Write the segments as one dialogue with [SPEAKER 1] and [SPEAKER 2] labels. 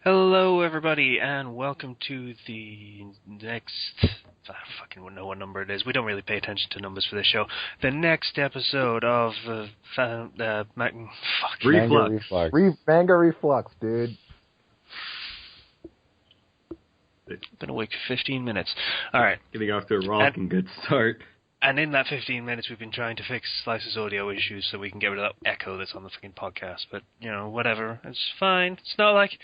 [SPEAKER 1] Hello, everybody, and welcome to the next... I fucking wouldn't know what number it is. We don't really pay attention to numbers for this show. The next episode of...
[SPEAKER 2] Reflux.
[SPEAKER 3] Manga Reflux, dude.
[SPEAKER 1] Been awake for 15 minutes. Alright.
[SPEAKER 2] Getting off to a rocking good start.
[SPEAKER 1] And in that 15 minutes, we've been trying to fix Slice's audio issues so we can get rid of that echo that's on the fucking podcast. But, you know, whatever. It's fine. It's not like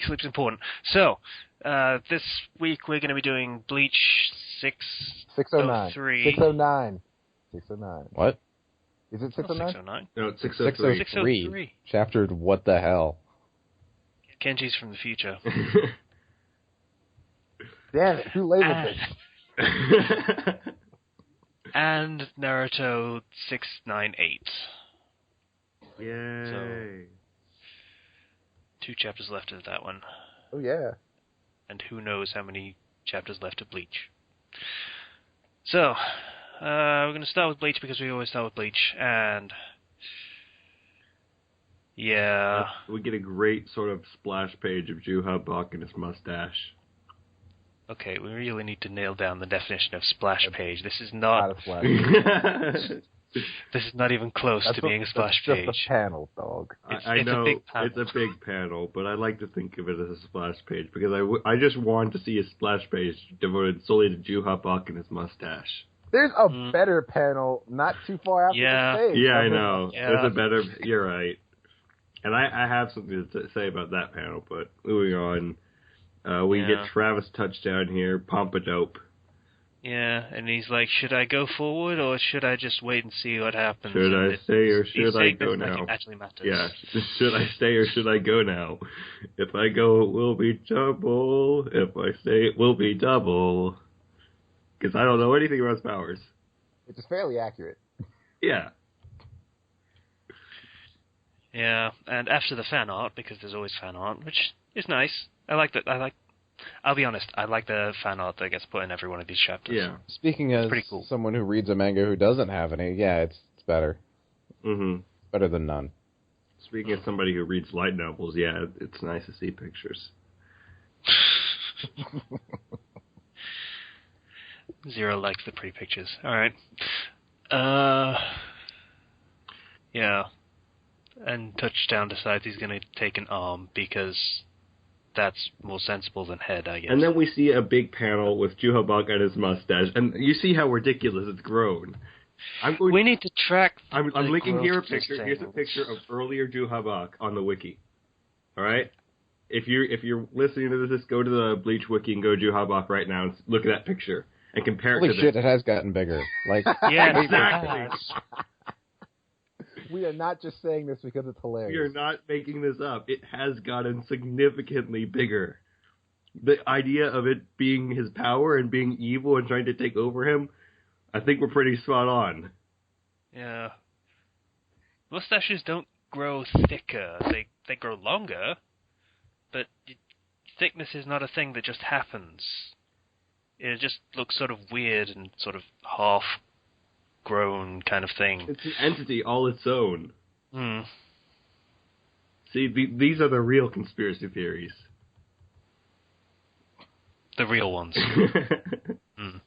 [SPEAKER 1] sleep's important. So, this week we're going to be doing Bleach 603.
[SPEAKER 3] 609.
[SPEAKER 4] What?
[SPEAKER 3] Is it 609?
[SPEAKER 1] 609?
[SPEAKER 2] No, it's 603.
[SPEAKER 1] 603.
[SPEAKER 4] Chapter what the hell?
[SPEAKER 1] Kenji's from the future.
[SPEAKER 3] Damn it, who labeled this?
[SPEAKER 1] And Naruto 698.
[SPEAKER 2] Yay.
[SPEAKER 1] So, 2 chapters left of that one.
[SPEAKER 3] Oh, yeah.
[SPEAKER 1] And who knows how many chapters left of Bleach. So, we're going to start with Bleach because we always start with Bleach, and... yeah...
[SPEAKER 2] We get a great sort of splash page of Juha and his mustache.
[SPEAKER 1] Okay, we really need to nail down the definition of splash page. This is not...
[SPEAKER 3] a splash.
[SPEAKER 1] This is not even close to being a splash page.
[SPEAKER 3] It's just a panel, dog.
[SPEAKER 2] I know
[SPEAKER 1] a big panel.
[SPEAKER 2] it's a big panel, but I like to think of it as a splash page because I just want to see a splash page devoted solely to Juha and his mustache.
[SPEAKER 3] There's a better panel not too far after the stage.
[SPEAKER 2] Yeah, I know.
[SPEAKER 1] Yeah.
[SPEAKER 2] There's a better... You're right. And I have something to say about that panel, but moving on... we get Travis touchdown here, Pompadope.
[SPEAKER 1] Yeah, and he's like, should I go forward or should I just wait and see what happens?
[SPEAKER 2] Should I stay or should I go
[SPEAKER 1] now?
[SPEAKER 2] now?
[SPEAKER 1] It actually matters.
[SPEAKER 2] Yeah, should I stay or should I go now? If I go, it will be double. If I stay, it will be double. Because I don't know anything about his powers.
[SPEAKER 3] Which is fairly accurate.
[SPEAKER 2] Yeah.
[SPEAKER 1] Yeah, and after the fan art, because there's always fan art, which is nice. I'll be honest, I like the fan art that gets put in every one of these chapters.
[SPEAKER 2] Yeah.
[SPEAKER 4] Speaking as
[SPEAKER 1] cool.
[SPEAKER 4] someone who reads a manga who doesn't have any, yeah, it's better.
[SPEAKER 2] Mm-hmm.
[SPEAKER 4] Better than none.
[SPEAKER 2] Speaking as somebody who reads light novels, yeah, it's nice to see pictures.
[SPEAKER 1] Zero likes the pretty pictures. Alright. Yeah. And Touchdown decides he's going to take an arm because that's more sensible than head, I guess.
[SPEAKER 2] And then we see a big panel with Juha and his mustache, and you see how ridiculous it's grown.
[SPEAKER 1] We need to track.
[SPEAKER 2] I'm linking here a picture.
[SPEAKER 1] Thing.
[SPEAKER 2] Here's a picture of earlier Juha on the wiki. All right. If you're listening to this, go to the Bleach wiki and go Juha right now and look at that picture and compare it
[SPEAKER 4] Holy
[SPEAKER 2] to
[SPEAKER 4] shit,
[SPEAKER 2] this.
[SPEAKER 4] it has gotten bigger. Like
[SPEAKER 1] Yeah,
[SPEAKER 2] Exactly.
[SPEAKER 3] We are not just saying this because it's hilarious.
[SPEAKER 2] You're not making this up. It has gotten significantly bigger. The idea of it being his power and being evil and trying to take over him, I think we're pretty spot on.
[SPEAKER 1] Yeah. Mustaches don't grow thicker. They grow longer, but thickness is not a thing that just happens. It just looks sort of weird and sort of half-grown kind of thing.
[SPEAKER 2] It's an entity all its own.
[SPEAKER 1] Hmm.
[SPEAKER 2] See, these are the real conspiracy theories.
[SPEAKER 1] The real ones. Mm.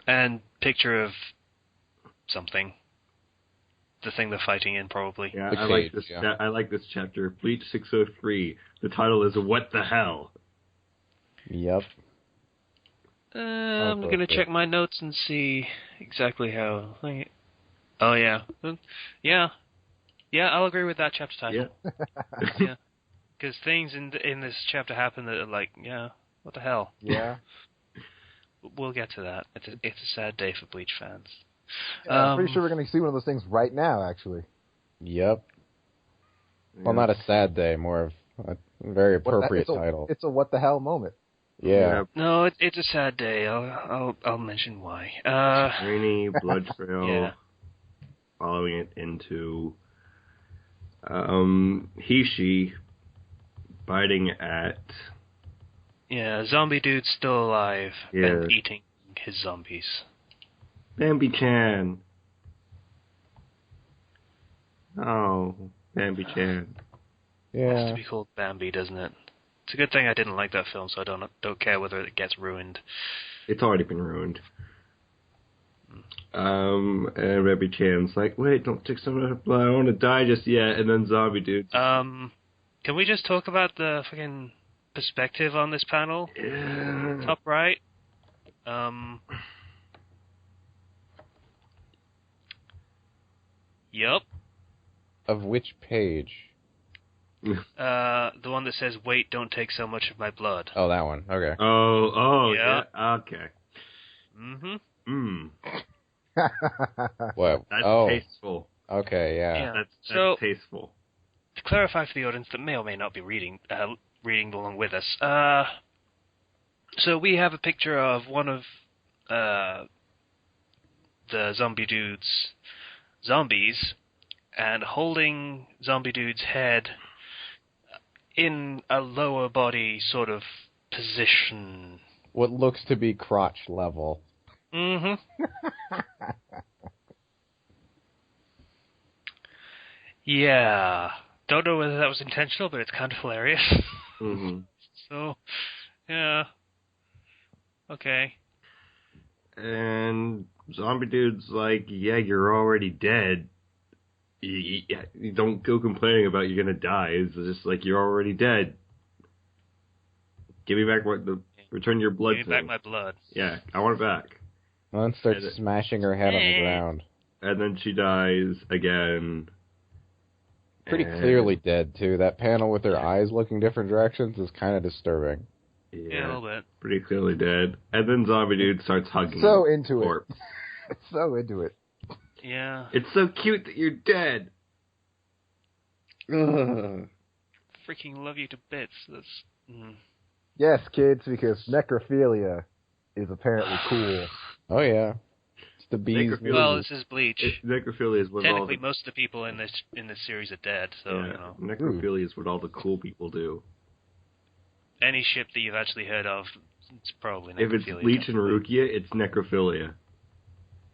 [SPEAKER 1] And picture of something. The thing they're fighting in, probably.
[SPEAKER 2] Yeah,
[SPEAKER 4] The
[SPEAKER 2] I like
[SPEAKER 4] cage,
[SPEAKER 2] this.
[SPEAKER 4] yeah.
[SPEAKER 2] I like this chapter. Bleach 603. The title is "What the Hell."
[SPEAKER 4] Yep.
[SPEAKER 1] I'm going to check my notes and see exactly how... Oh, yeah. Yeah. Yeah, I'll agree with that chapter title.
[SPEAKER 2] Yeah.
[SPEAKER 1] Yeah. Because things in this chapter happen that are like, yeah, what the hell?
[SPEAKER 3] Yeah.
[SPEAKER 1] We'll get to that. It's a sad day for Bleach fans.
[SPEAKER 3] Yeah, I'm pretty sure we're going to see one of those things right now, actually.
[SPEAKER 4] Yep. Well, not a sad day, more of a very appropriate title.
[SPEAKER 3] It's a what the hell moment.
[SPEAKER 4] Yeah.
[SPEAKER 1] No, it's a sad day. I'll mention why.
[SPEAKER 2] Rainy blood trail.
[SPEAKER 1] Yeah.
[SPEAKER 2] Following it into Hishi biting at...
[SPEAKER 1] Yeah, zombie dude's still alive
[SPEAKER 2] Yeah.
[SPEAKER 1] and eating his zombies.
[SPEAKER 2] Bambi-chan. Oh, Bambi-chan.
[SPEAKER 1] It has
[SPEAKER 4] Yeah.
[SPEAKER 1] to be called Bambi, doesn't it? It's a good thing I didn't like that film, so I don't care whether it gets ruined.
[SPEAKER 2] It's already been ruined. And Rebby Chan's like, wait, don't take some of the blood. I don't want to die just yet. And then Zombie Dude.
[SPEAKER 1] Can we just talk about the fucking perspective on this panel?
[SPEAKER 2] Yeah.
[SPEAKER 1] Top right. Yup.
[SPEAKER 4] Of which page?
[SPEAKER 1] The one that says, "Wait, don't take so much of my blood."
[SPEAKER 4] Oh, that one. Okay.
[SPEAKER 2] Oh,
[SPEAKER 1] Yeah.
[SPEAKER 2] yeah. Okay.
[SPEAKER 1] Mm-hmm.
[SPEAKER 4] What?
[SPEAKER 2] That's
[SPEAKER 4] Oh,
[SPEAKER 2] tasteful.
[SPEAKER 4] okay, yeah.
[SPEAKER 2] That's
[SPEAKER 1] So-
[SPEAKER 2] tasteful.
[SPEAKER 1] To clarify for the audience that may or may not be reading along with us, so we have a picture of one of the zombie dude's zombies, and holding zombie dude's head in a lower body sort of position.
[SPEAKER 4] What looks to be crotch level.
[SPEAKER 1] Mm-hmm. Yeah. Don't know whether that was intentional, but it's kind of hilarious.
[SPEAKER 2] Mm-hmm.
[SPEAKER 1] So, yeah. Okay.
[SPEAKER 2] And Zombie Dude's like, yeah, you're already dead. You don't go complaining about you're gonna die. It's just like, you're already dead. Give me back return your blood
[SPEAKER 1] Give
[SPEAKER 2] to
[SPEAKER 1] me back
[SPEAKER 2] me.
[SPEAKER 1] my blood.
[SPEAKER 2] Yeah, I want it back.
[SPEAKER 4] And then starts
[SPEAKER 2] And-
[SPEAKER 4] smashing her head on the ground.
[SPEAKER 2] And then she dies again.
[SPEAKER 4] Pretty
[SPEAKER 2] And-
[SPEAKER 4] clearly dead, too. That panel with her eyes looking different directions is kind of disturbing.
[SPEAKER 1] Yeah, a little bit.
[SPEAKER 2] pretty clearly dead. And then Zombie Dude starts hugging
[SPEAKER 3] So
[SPEAKER 2] the
[SPEAKER 3] into it.
[SPEAKER 2] corpse.
[SPEAKER 3] So into it.
[SPEAKER 1] Yeah.
[SPEAKER 2] It's so cute that you're dead. Ugh.
[SPEAKER 1] Freaking love you to bits. That's.
[SPEAKER 3] Yes, kids, because necrophilia is apparently cool.
[SPEAKER 4] Oh, yeah. It's the bees.
[SPEAKER 2] Necrophilia.
[SPEAKER 1] Well, this is Bleach.
[SPEAKER 2] Necrophilia is what all
[SPEAKER 1] Technically,
[SPEAKER 2] the,
[SPEAKER 1] most of the people in this series are dead, so
[SPEAKER 2] yeah,
[SPEAKER 1] you know.
[SPEAKER 2] necrophilia is what all the cool people do.
[SPEAKER 1] Any ship that you've actually heard of, it's probably
[SPEAKER 2] If it's
[SPEAKER 1] necrophilia.
[SPEAKER 2] Bleach and Rukia, it's necrophilia.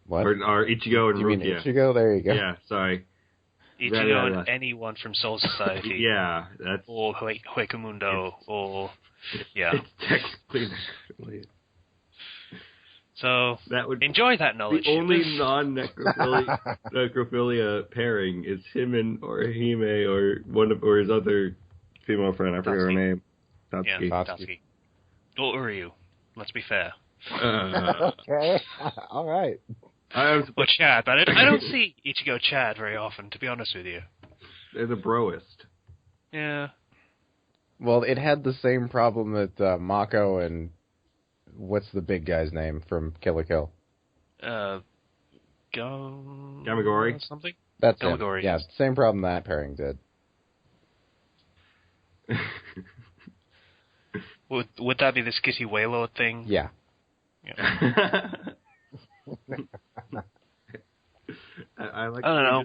[SPEAKER 4] What?
[SPEAKER 2] Or Ichigo and
[SPEAKER 4] You mean
[SPEAKER 2] Rukia.
[SPEAKER 4] Ichigo? There you go.
[SPEAKER 2] Yeah, sorry.
[SPEAKER 1] Ichigo
[SPEAKER 2] Yeah.
[SPEAKER 1] and anyone from Soul Society.
[SPEAKER 2] Yeah, that's
[SPEAKER 1] Or Huecamundo, or... Yeah.
[SPEAKER 2] it's technically necrophilia.
[SPEAKER 1] So,
[SPEAKER 2] That would
[SPEAKER 1] enjoy that knowledge.
[SPEAKER 2] the only non-necrophilia pairing is him and or Hime or his other female friend. I forget her
[SPEAKER 1] Tatsuki.
[SPEAKER 2] name.
[SPEAKER 1] Yeah,
[SPEAKER 2] Tatsuki.
[SPEAKER 1] Tatsuki. Or Uryu. Let's be fair.
[SPEAKER 3] Okay. All right.
[SPEAKER 2] I'm
[SPEAKER 1] Or Chad, but I don't see Ichigo Chad very often, to be honest with you.
[SPEAKER 2] they're the broest.
[SPEAKER 1] Yeah.
[SPEAKER 4] Well, it had the same problem that Mako and... What's the big guy's name from Kill la Kill?
[SPEAKER 2] Gamagori?
[SPEAKER 1] Something?
[SPEAKER 4] That's it.
[SPEAKER 1] Gamagori.
[SPEAKER 4] Yeah, same problem that pairing did.
[SPEAKER 1] Would that be the Skitty Waylord thing?
[SPEAKER 4] Yeah.
[SPEAKER 2] I like.
[SPEAKER 1] I don't know.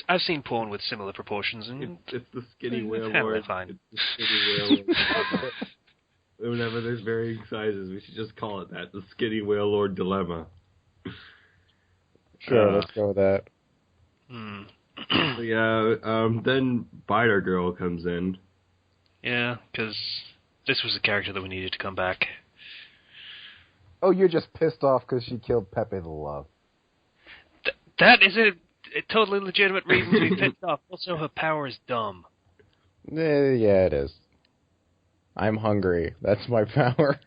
[SPEAKER 1] I've seen porn with similar proportions, and
[SPEAKER 2] It's the skinny whale
[SPEAKER 1] Yeah,
[SPEAKER 2] lord.
[SPEAKER 1] fine.
[SPEAKER 2] It's the skinny whale lord. Whenever there's varying sizes, we should just call it that. The skinny whale lord dilemma.
[SPEAKER 4] Sure, let's go with that.
[SPEAKER 2] So yeah, then Biter Girl comes in.
[SPEAKER 1] yeah, because this was a character that we needed to come back.
[SPEAKER 3] Oh, you're just pissed off because she killed Pepe the Love.
[SPEAKER 1] That is a totally legitimate reason to be pissed off. Also, her power is dumb.
[SPEAKER 4] Yeah, it is. I'm hungry. That's my power.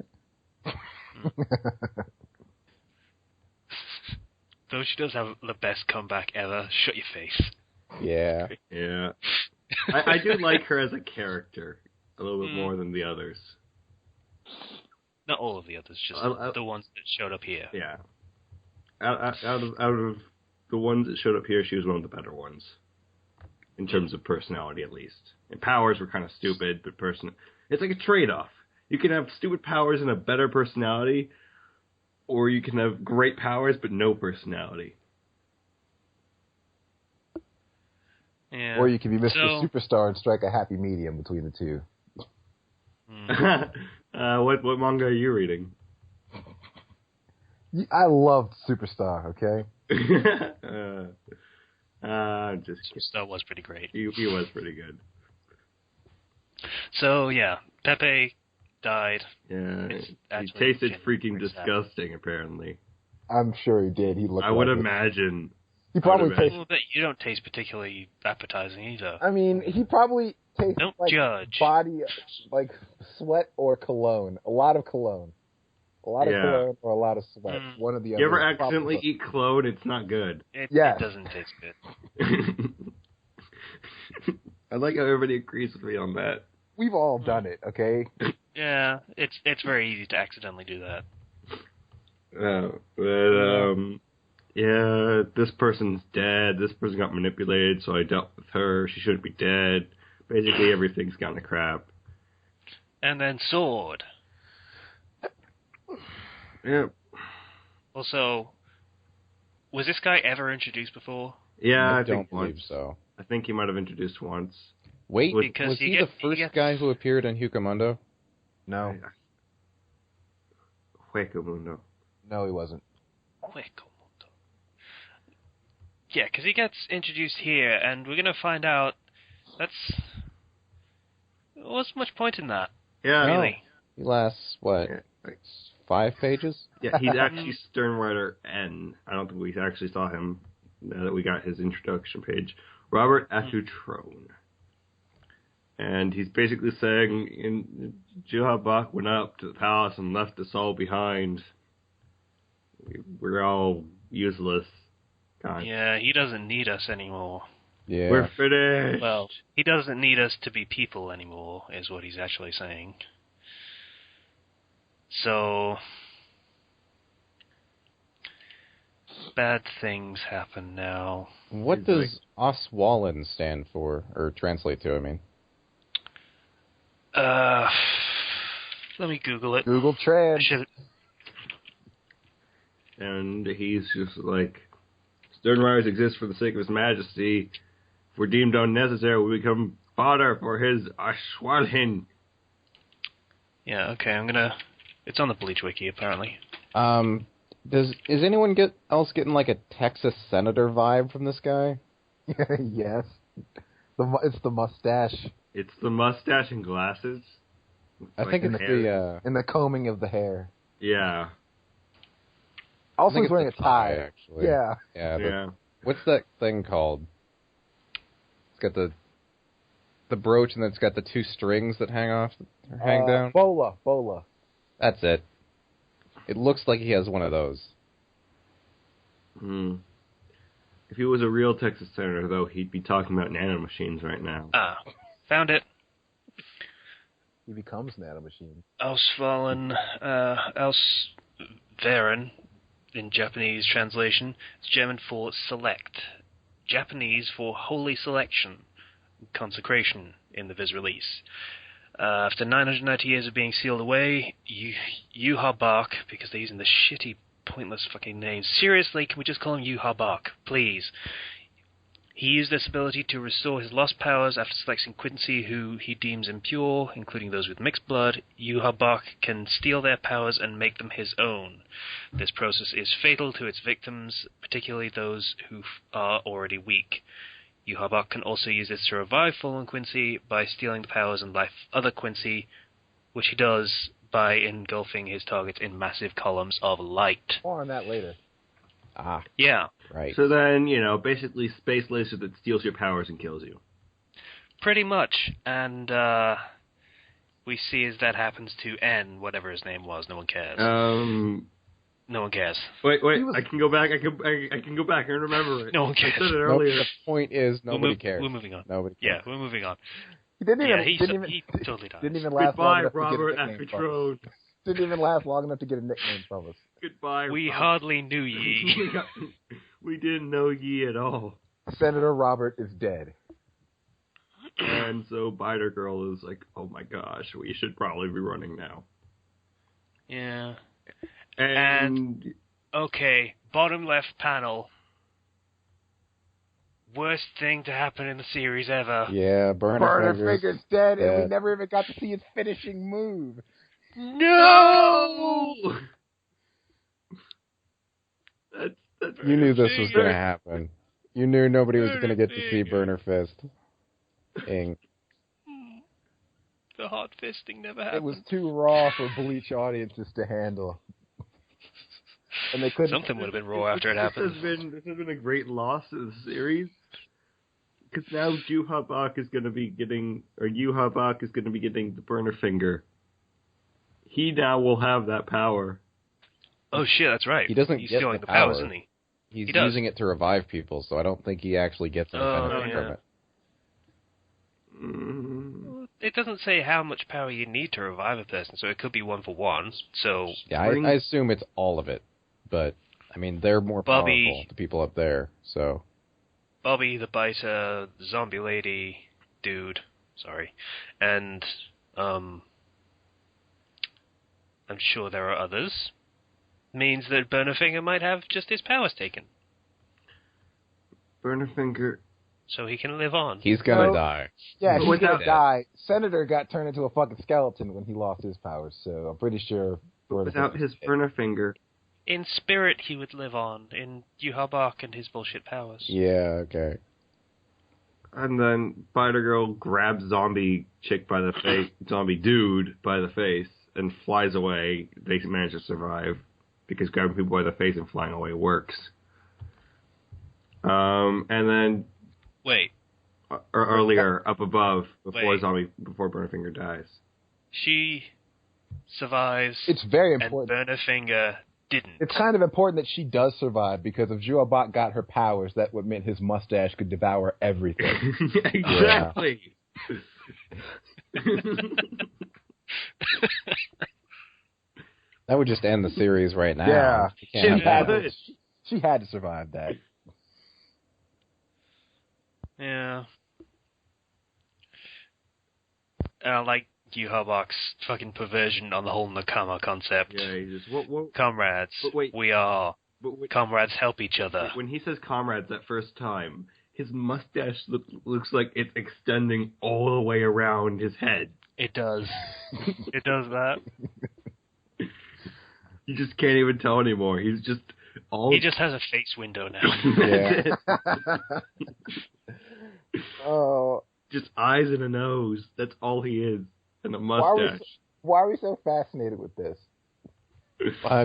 [SPEAKER 1] Though she does have the best comeback ever. Shut your face.
[SPEAKER 4] Yeah.
[SPEAKER 2] Yeah, I do like her as a character a little bit more than the others.
[SPEAKER 1] Not all of the others, just the ones that showed up here.
[SPEAKER 2] Yeah, out of the ones that showed up here, she was one of the better ones in terms of personality, at least. And powers were kind of stupid, but it's like a trade-off. You can have stupid powers and a better personality, or you can have great powers but no personality.
[SPEAKER 1] Yeah.
[SPEAKER 3] Or you can be Mr.
[SPEAKER 1] So-
[SPEAKER 3] Superstar and strike a happy medium between the two.
[SPEAKER 2] What manga are you reading?
[SPEAKER 3] I loved Superstar, okay?
[SPEAKER 2] I'm just kidding.
[SPEAKER 1] That was pretty great.
[SPEAKER 2] He was pretty good.
[SPEAKER 1] So yeah, Pepe died.
[SPEAKER 2] Yeah,
[SPEAKER 1] It's
[SPEAKER 2] he
[SPEAKER 1] actually
[SPEAKER 2] tasted
[SPEAKER 1] genuinely
[SPEAKER 2] freaking
[SPEAKER 1] pretty sad.
[SPEAKER 2] disgusting. Apparently,
[SPEAKER 3] I'm sure he did. He looked
[SPEAKER 2] I would
[SPEAKER 3] like it.
[SPEAKER 2] imagine.
[SPEAKER 3] He probably
[SPEAKER 2] imagine.
[SPEAKER 3] tastes.
[SPEAKER 1] Well, but you don't taste particularly appetizing either.
[SPEAKER 3] I mean, he probably tastes
[SPEAKER 1] Don't
[SPEAKER 3] like
[SPEAKER 1] judge.
[SPEAKER 3] body, like sweat or cologne. A lot of cologne. A lot of
[SPEAKER 2] Yeah.
[SPEAKER 3] cologne or a lot of sweat.
[SPEAKER 1] Mm.
[SPEAKER 3] One or the other.
[SPEAKER 2] You ever
[SPEAKER 3] Probably
[SPEAKER 2] accidentally
[SPEAKER 3] both.
[SPEAKER 2] eat clone? It's not good.
[SPEAKER 1] It
[SPEAKER 3] Yes.
[SPEAKER 1] doesn't taste good.
[SPEAKER 2] I like how everybody agrees with me on that.
[SPEAKER 3] We've all done it, okay?
[SPEAKER 1] Yeah, it's very easy to accidentally do that.
[SPEAKER 2] Yeah, this person's dead. This person got manipulated, so I dealt with her. She shouldn't be dead. Basically, everything's gone to crap.
[SPEAKER 1] And then Sword.
[SPEAKER 2] Yeah.
[SPEAKER 1] Also, was this guy ever introduced before?
[SPEAKER 2] Yeah, I
[SPEAKER 4] don't
[SPEAKER 2] think
[SPEAKER 4] believe
[SPEAKER 2] once.
[SPEAKER 4] so.
[SPEAKER 2] I think he might have introduced once.
[SPEAKER 4] Wait,
[SPEAKER 1] Because
[SPEAKER 4] was
[SPEAKER 1] he
[SPEAKER 4] he
[SPEAKER 1] get-
[SPEAKER 4] the
[SPEAKER 1] he
[SPEAKER 4] first
[SPEAKER 1] gets-
[SPEAKER 4] guy who appeared in Hucamundo?
[SPEAKER 3] No.
[SPEAKER 2] Huecamundo.
[SPEAKER 3] No, he wasn't.
[SPEAKER 1] Quick. Yeah, because he gets introduced here, and we're gonna find out what's much point in that,
[SPEAKER 2] Yeah,
[SPEAKER 1] really?
[SPEAKER 4] He lasts, what,
[SPEAKER 2] Yeah, like-
[SPEAKER 4] 5 pages?
[SPEAKER 2] Yeah, he's actually Sternrider N. I don't think we actually saw him now that we got his introduction page. Robert Atutrone. And he's basically saying, Juhabak went up to the palace and left us all behind. We're all useless. God.
[SPEAKER 1] Yeah, he doesn't need us anymore.
[SPEAKER 4] Yeah.
[SPEAKER 2] We're finished.
[SPEAKER 1] Well, he doesn't need us to be people anymore, is what he's actually saying. So, bad things happen now.
[SPEAKER 4] What
[SPEAKER 2] He's
[SPEAKER 4] does Oswalin stand for, or translate to, I mean?
[SPEAKER 1] Let me Google it.
[SPEAKER 3] Google
[SPEAKER 1] I
[SPEAKER 3] Trans.
[SPEAKER 1] should.
[SPEAKER 2] And he's just like, Sternriders exist for the sake of his majesty. If we're deemed unnecessary, we become fodder for his Ashwalhin.
[SPEAKER 1] Yeah, okay, it's on the Bleach wiki, apparently.
[SPEAKER 4] Is anyone else getting like a Texas senator vibe from this guy?
[SPEAKER 3] Yes. It's the mustache
[SPEAKER 2] It's the mustache and glasses.
[SPEAKER 4] I think it's the
[SPEAKER 3] and the combing of the hair.
[SPEAKER 2] Yeah.
[SPEAKER 3] Also,
[SPEAKER 4] think
[SPEAKER 3] he's wearing a
[SPEAKER 4] it's the
[SPEAKER 3] tie.
[SPEAKER 4] actually.
[SPEAKER 3] Yeah.
[SPEAKER 2] Yeah.
[SPEAKER 4] What's that thing called? It's got the brooch, and then it's got the 2 strings that hang down.
[SPEAKER 3] Bola.
[SPEAKER 4] That's it. It looks like he has one of those.
[SPEAKER 2] If he was a real Texas senator, though, he'd be talking about nanomachines right now.
[SPEAKER 1] Found it.
[SPEAKER 3] He becomes nanomachine.
[SPEAKER 1] Ausfallen, Ausveren, in Japanese translation. It's German for select. Japanese for holy selection. Consecration in the Viz release. After 990 years of being sealed away, Yuha Bark, because they're using the shitty, pointless fucking names. Seriously, can we just call him Yuha Bark, please? He used this ability to restore his lost powers after selecting Quincy, who he deems impure, including those with mixed blood. Yuha Bark can steal their powers and make them his own. This process is fatal to its victims, particularly those who are already weak. Yuhabak can also use this to revive fallen Quincy by stealing the powers and life of other Quincy, which he does by engulfing his targets in massive columns of light.
[SPEAKER 3] More on that later.
[SPEAKER 4] Ah,
[SPEAKER 1] Yeah,
[SPEAKER 4] right.
[SPEAKER 2] So then, basically space laser that steals your powers and kills you.
[SPEAKER 1] pretty much. And we see as that happens to N, whatever his name was. No one cares. No one cares.
[SPEAKER 2] Wait,
[SPEAKER 3] was-
[SPEAKER 2] I can go back. I can go back and remember it.
[SPEAKER 1] No one cares.
[SPEAKER 2] I said it
[SPEAKER 4] Nope,
[SPEAKER 2] earlier.
[SPEAKER 4] the point is, nobody cares.
[SPEAKER 1] We're moving on.
[SPEAKER 4] Nobody
[SPEAKER 1] Yeah,
[SPEAKER 4] cares.
[SPEAKER 1] we're moving on.
[SPEAKER 3] He didn't even.
[SPEAKER 1] Yeah, he totally dies.
[SPEAKER 3] Didn't even last long
[SPEAKER 2] Goodbye,
[SPEAKER 3] enough to
[SPEAKER 2] Robert
[SPEAKER 3] get a nickname from us.
[SPEAKER 2] Afitrone.
[SPEAKER 3] Didn't even last long enough to get a nickname from us.
[SPEAKER 2] Goodbye.
[SPEAKER 1] We
[SPEAKER 2] Robert.
[SPEAKER 1] hardly knew ye.
[SPEAKER 2] We didn't know ye at all.
[SPEAKER 3] Senator Robert is dead.
[SPEAKER 2] And so Biter Girl is like, oh my gosh, we should probably be running now.
[SPEAKER 1] Yeah.
[SPEAKER 2] And
[SPEAKER 1] Okay, bottom left panel. Worst thing to happen in the series ever.
[SPEAKER 4] Yeah, Burner
[SPEAKER 3] Burner
[SPEAKER 4] Fingers.
[SPEAKER 3] Fingers dead, and we
[SPEAKER 4] dead.
[SPEAKER 3] never even got to see his finishing move.
[SPEAKER 1] No!
[SPEAKER 2] that's
[SPEAKER 4] You knew this was going to happen. You knew nobody was going to get to see Burner Fist. Ink.
[SPEAKER 1] The hard fisting never happened.
[SPEAKER 3] It was too raw for Bleach audiences to handle. And they couldn't.
[SPEAKER 1] Something would have been raw after it happened.
[SPEAKER 2] This has been a great loss of the series. Because now Yuha-Bak is going to be getting the burner finger. He now will have that power.
[SPEAKER 1] Oh shit, that's right.
[SPEAKER 4] He doesn't
[SPEAKER 1] He's
[SPEAKER 4] get
[SPEAKER 1] stealing
[SPEAKER 4] the
[SPEAKER 1] the powers,
[SPEAKER 4] power.
[SPEAKER 1] isn't he?
[SPEAKER 4] He's
[SPEAKER 1] He does.
[SPEAKER 4] using it to revive people, so I don't think he actually gets any benefit
[SPEAKER 1] yeah.
[SPEAKER 4] from it.
[SPEAKER 1] Well, it doesn't say how much power you need to revive a person, so it could be 1 for 1. So
[SPEAKER 4] Yeah, I assume it's all of it, but I mean they're more
[SPEAKER 1] Bobby-
[SPEAKER 4] powerful, the people up there. So
[SPEAKER 1] Bobby the Biter, Zombie Lady, dude, and I'm sure there are others. Means that Burnerfinger might have just his powers taken,
[SPEAKER 2] Burner finger.
[SPEAKER 1] so he can live on.
[SPEAKER 4] he's gonna
[SPEAKER 3] No.
[SPEAKER 4] die.
[SPEAKER 3] Yeah, he's
[SPEAKER 2] Without
[SPEAKER 3] gonna die. Senator got turned into a fucking skeleton when he lost his powers, so I'm pretty sure.
[SPEAKER 2] Without his burner finger.
[SPEAKER 1] In spirit, he would live on in Yuha-Bak and his bullshit powers.
[SPEAKER 4] Yeah, okay.
[SPEAKER 2] And then Spider Girl grabs zombie chick by the face, zombie dude by the face, and flies away. They manage to survive because grabbing people by the face and flying away works. And then
[SPEAKER 1] Wait,
[SPEAKER 2] earlier up above before
[SPEAKER 1] Wait.
[SPEAKER 2] Burnerfinger dies.
[SPEAKER 1] she survives,
[SPEAKER 3] It's very
[SPEAKER 1] and
[SPEAKER 3] important.
[SPEAKER 1] Burnerfinger didn't.
[SPEAKER 3] It's kind of important that she does survive because if Juabot got her powers, that would mean his mustache could devour everything.
[SPEAKER 2] Exactly.
[SPEAKER 4] That would just end the series right now.
[SPEAKER 3] Yeah.
[SPEAKER 4] You can't
[SPEAKER 3] She
[SPEAKER 4] have
[SPEAKER 3] had,
[SPEAKER 4] that.
[SPEAKER 3] to, she had to survive that.
[SPEAKER 1] Yeah. Like Yuha-Bak's fucking perversion on the whole Nakama concept.
[SPEAKER 2] Yeah, he just what?
[SPEAKER 1] Comrades,
[SPEAKER 2] But wait.
[SPEAKER 1] we are.
[SPEAKER 2] But wait,
[SPEAKER 1] Comrades help each other.
[SPEAKER 2] when he says comrades that first time, his mustache looks like it's extending all the way around his head.
[SPEAKER 1] It does. It does that.
[SPEAKER 2] You just can't even tell anymore. He's just all.
[SPEAKER 1] He just has a face window now.
[SPEAKER 4] Yeah.
[SPEAKER 3] Oh,
[SPEAKER 2] just eyes and a nose. That's all he is, and a
[SPEAKER 3] why are, we,
[SPEAKER 2] mustache.
[SPEAKER 3] why are we so fascinated with this?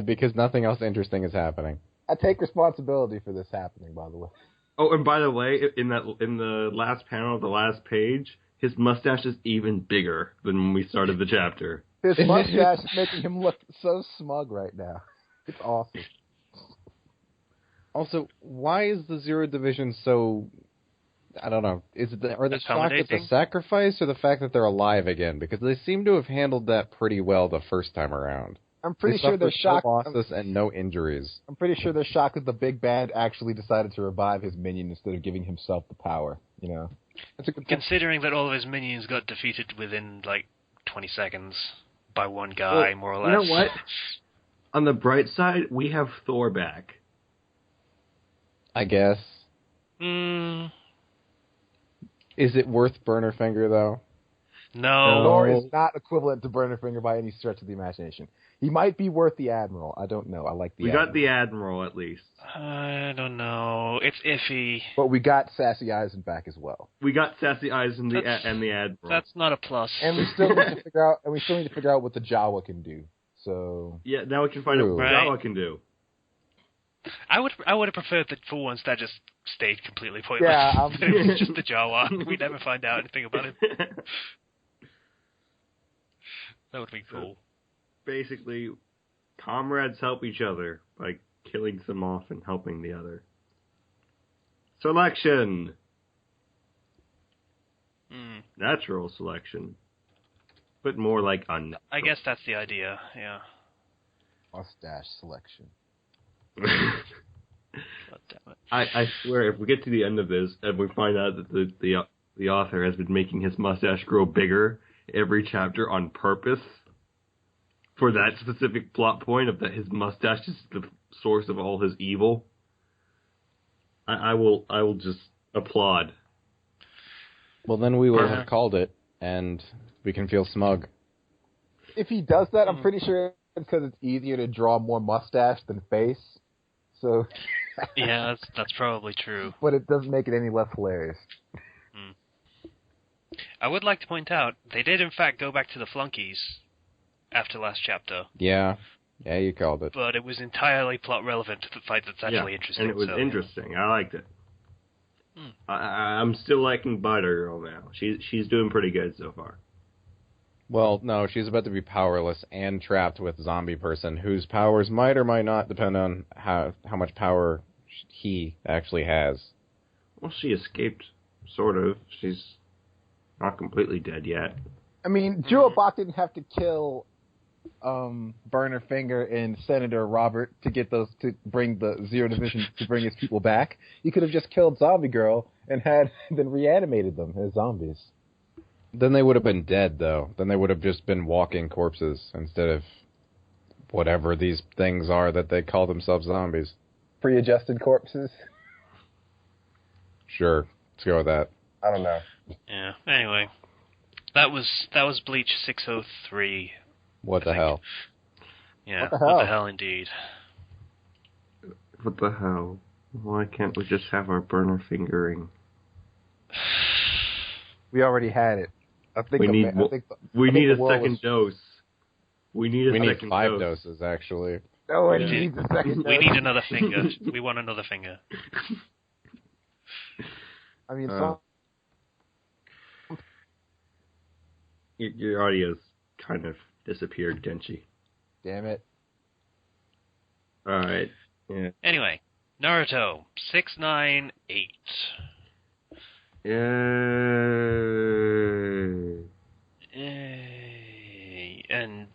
[SPEAKER 4] Because nothing else interesting is happening.
[SPEAKER 3] I take responsibility for this happening, by the way.
[SPEAKER 2] Oh, and by the way, in the last panel of the last page, his mustache is even bigger than when we started the chapter.
[SPEAKER 3] His mustache is making him look so smug right now. It's awesome.
[SPEAKER 4] Also, why is the Zero Division so... I don't know. Are they shocked at the sacrifice or the fact that they're alive again? Because they seem to have handled that pretty well the first time around.
[SPEAKER 3] I'm pretty sure they're
[SPEAKER 4] suffered
[SPEAKER 3] shocked.
[SPEAKER 4] no losses and no injuries.
[SPEAKER 3] I'm pretty sure they're shocked that the big bad actually decided to revive his minion instead of giving himself the power. You know, that's a good point.
[SPEAKER 1] Considering that all of his minions got defeated within, 20 seconds by one guy,
[SPEAKER 2] Well,
[SPEAKER 1] more or less.
[SPEAKER 2] You know what? On the bright side, we have Thor back.
[SPEAKER 4] I guess. Is it worth Burnerfinger, though?
[SPEAKER 1] No.
[SPEAKER 3] Thor is not equivalent to Burnerfinger by any stretch of the imagination. He might be worth the Admiral. I don't know. I like the
[SPEAKER 2] We
[SPEAKER 3] Admiral.
[SPEAKER 2] got the Admiral, at least.
[SPEAKER 1] I don't know. It's iffy.
[SPEAKER 3] But we got Sassy Eisen back as well.
[SPEAKER 2] We got Sassy Eyes and the
[SPEAKER 1] That's-
[SPEAKER 2] Admiral.
[SPEAKER 1] That's not a plus.
[SPEAKER 3] And we still need to figure out what the Jawa can do. So
[SPEAKER 2] Yeah, now we can find out
[SPEAKER 4] True.
[SPEAKER 2] what
[SPEAKER 1] Right.
[SPEAKER 2] Jawa can do.
[SPEAKER 1] I would have preferred that for once that just stayed completely pointless.
[SPEAKER 3] Yeah,
[SPEAKER 1] It was just the Jawa. We never find out anything about it. That would be cool.
[SPEAKER 2] Basically, comrades help each other by killing some off and helping the other. Selection! Natural selection. But more like unnatural.
[SPEAKER 1] I guess that's the idea, yeah.
[SPEAKER 3] mustache selection.
[SPEAKER 1] God damn it.
[SPEAKER 2] I swear, if we get to the end of this and we find out that the author has been making his mustache grow bigger every chapter on purpose for that specific plot point of that his mustache is the source of all his evil, I will just applaud.
[SPEAKER 4] Well, then we will have called it, and we can feel smug.
[SPEAKER 3] If he does that, I'm pretty sure it's because it's easier to draw more mustache than face. So,
[SPEAKER 1] Yeah, that's probably true.
[SPEAKER 3] but it doesn't make it any less hilarious.
[SPEAKER 1] I would like to point out, they did in fact go back to the flunkies after last chapter.
[SPEAKER 4] Yeah, you called it.
[SPEAKER 1] But it was entirely plot relevant to the fight that's actually interesting.
[SPEAKER 2] And it was interesting. I liked it. I'm still liking Butter Girl now. She's doing pretty good so far.
[SPEAKER 4] Well, no, she's about to be powerless and trapped with zombie person whose powers might or might not depend on how much power he actually has.
[SPEAKER 2] Well, she escaped, sort of. She's not completely dead yet.
[SPEAKER 3] I mean, Jewelbach didn't have to kill Burner Finger and Senator Robert to bring the Zero Division to bring his people back. You could have just killed Zombie Girl and then reanimated them as zombies.
[SPEAKER 4] Then they would have been dead, though. Then they would have just been walking corpses instead of whatever these things are that they call themselves zombies.
[SPEAKER 3] Pre-adjusted corpses?
[SPEAKER 4] Sure. Let's go with that.
[SPEAKER 3] I don't know.
[SPEAKER 1] Yeah, anyway. That was Bleach 603.
[SPEAKER 4] What the hell?
[SPEAKER 1] Yeah, what the hell indeed.
[SPEAKER 2] What the hell? Why can't we just have our burner fingering?
[SPEAKER 3] We already had it. I think
[SPEAKER 2] we need a second dose. We need
[SPEAKER 4] five doses, actually.
[SPEAKER 3] No, we need a second dose.
[SPEAKER 1] We need another finger. We want another finger.
[SPEAKER 3] I mean,
[SPEAKER 2] your audio's kind of disappeared, Denchi.
[SPEAKER 3] Damn it.
[SPEAKER 2] Alright. Yeah.
[SPEAKER 1] Anyway, Naruto 698.
[SPEAKER 2] Yay.
[SPEAKER 1] And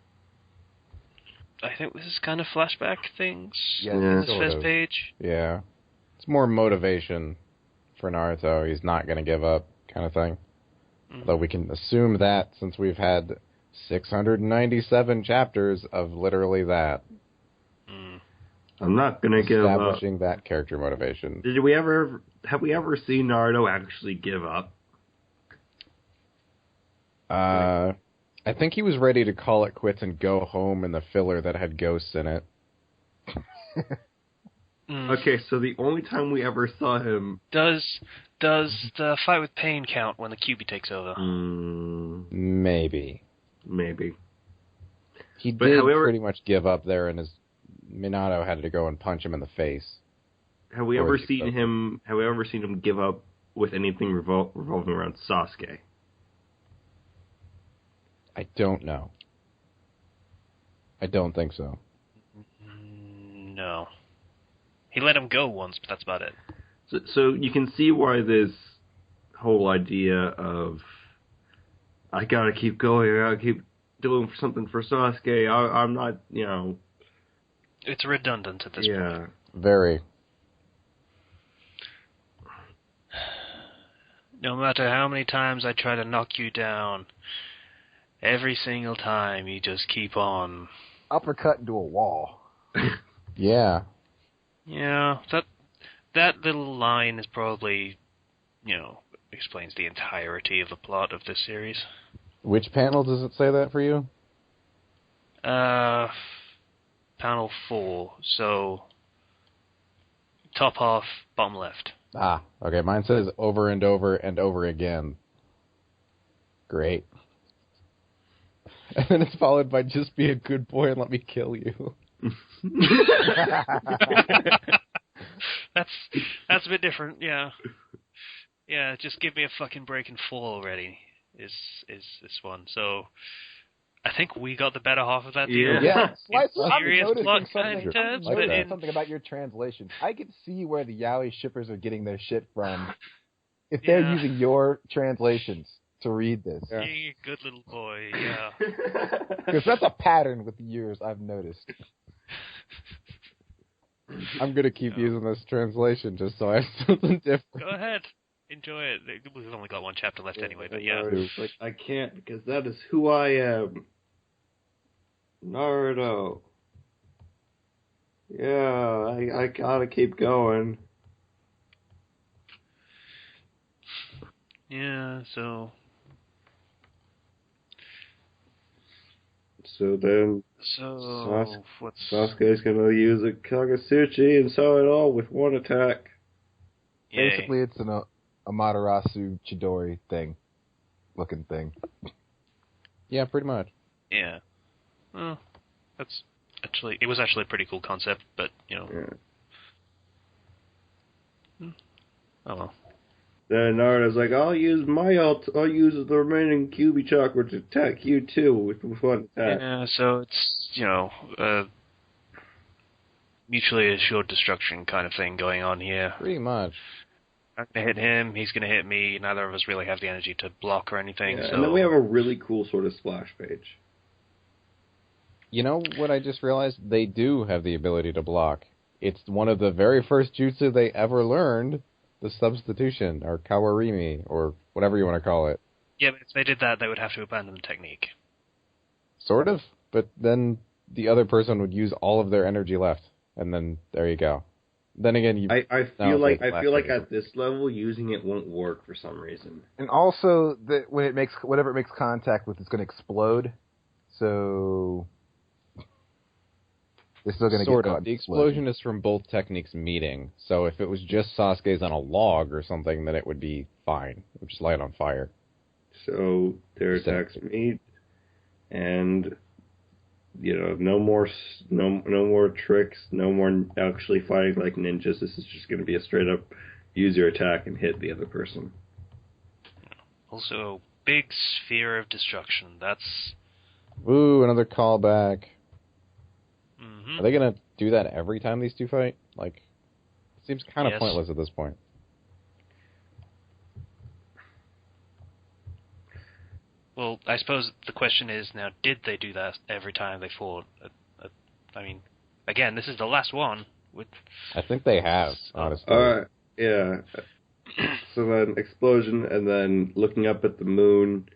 [SPEAKER 1] I think this is kind of flashback things.
[SPEAKER 3] Yeah,
[SPEAKER 1] This first page.
[SPEAKER 4] Yeah. It's more motivation for Naruto. He's not going to give up, kind of thing. Though we can assume that since we've had 697 chapters of literally that.
[SPEAKER 2] I'm not going to give up.
[SPEAKER 4] Establishing that character motivation.
[SPEAKER 2] Have we ever seen Naruto actually give up?
[SPEAKER 4] I think he was ready to call it quits and go home in the filler that had ghosts in it.
[SPEAKER 2] Okay, so the only time we ever saw him...
[SPEAKER 1] Does the fight with Pain count when the QB takes over?
[SPEAKER 4] Maybe. He did pretty much give up there, and his Minato had to go and punch him in the face.
[SPEAKER 2] Have we ever seen him give up with anything revolving around Sasuke?
[SPEAKER 4] I don't know. I don't think so.
[SPEAKER 1] No. He let him go once, but that's about it.
[SPEAKER 2] So you can see why this whole idea of I gotta keep going, I gotta keep doing something for Sasuke, I'm not,
[SPEAKER 1] It's redundant at this point.
[SPEAKER 4] Very.
[SPEAKER 1] No matter how many times I try to knock you down, every single time you just keep on.
[SPEAKER 3] Uppercut into a wall.
[SPEAKER 4] Yeah.
[SPEAKER 1] Yeah, that little line is probably, explains the entirety of the plot of this series.
[SPEAKER 4] Which panel does it say that for you?
[SPEAKER 1] Panel 4, so top half, bottom left.
[SPEAKER 4] Ah, okay. Mine says over and over and over again. Great. And then it's followed by just be a good boy and let me kill you.
[SPEAKER 1] That's a bit different, yeah. Yeah, just give me a fucking break and fall already is this one. So I think we got the better half of that deal.
[SPEAKER 3] Yeah.
[SPEAKER 1] Serious plot terms, but
[SPEAKER 3] something about your translation. I can see where the yaoi shippers are getting their shit from if they're using your translations to read this.
[SPEAKER 1] Yeah, you good little boy, yeah.
[SPEAKER 3] Because that's a pattern with the years I've noticed.
[SPEAKER 4] I'm going to keep using this translation just so I have something different.
[SPEAKER 1] Go ahead. Enjoy it. We've only got one chapter left anyway, but
[SPEAKER 2] Like, I can't because that is who I am. Naruto. Yeah, I gotta keep going.
[SPEAKER 1] Yeah, so
[SPEAKER 2] then Sasuke's gonna use a Kagasuchi and sew it all with one attack.
[SPEAKER 3] Basically, it's an Amaterasu Chidori thing. looking thing.
[SPEAKER 4] Yeah, pretty much.
[SPEAKER 1] Yeah. Well, it was actually a pretty cool concept, but,
[SPEAKER 2] Yeah.
[SPEAKER 1] Oh well.
[SPEAKER 2] Then Naruto's like, I'll use the remaining QB chakra to attack you too with one attack.
[SPEAKER 1] Yeah, so it's, mutually assured destruction kind of thing going on here.
[SPEAKER 4] Pretty much.
[SPEAKER 1] I'm gonna hit him, he's gonna hit me, neither of us really have the energy to block or anything,
[SPEAKER 2] Yeah,
[SPEAKER 1] so...
[SPEAKER 2] and then we have a really cool sort of splash page.
[SPEAKER 4] You know what I just realized? They do have the ability to block. It's one of the very first jutsu they ever learned, the substitution, or kawarimi, or whatever you want to call it.
[SPEAKER 1] Yeah, but if they did that, they would have to abandon the technique.
[SPEAKER 4] Sort of, but then the other person would use all of their energy left, and then there you go. Then again,
[SPEAKER 2] I feel like at this level, using it won't work for some reason.
[SPEAKER 3] And also, that when whatever it makes contact with, it's going to explode. So it's still going to get caught.
[SPEAKER 4] The explosion is from both techniques meeting. So if it was just Sasuke's on a log or something, then it would be fine. It would just light on fire.
[SPEAKER 2] So their attacks meet, and no more tricks, no more actually fighting like ninjas. This is just going to be a straight up use your attack and hit the other person.
[SPEAKER 1] Also, big sphere of destruction. That's...
[SPEAKER 4] Ooh, another callback.
[SPEAKER 1] Mm-hmm.
[SPEAKER 4] Are they going to do that every time these two fight? Like, it seems kind of pointless at this point.
[SPEAKER 1] Well, I suppose the question is now, did they do that every time they fought? I mean, again, this is the last one.
[SPEAKER 4] I think they have, honestly.
[SPEAKER 2] Yeah. So then explosion, and then looking up at the moon,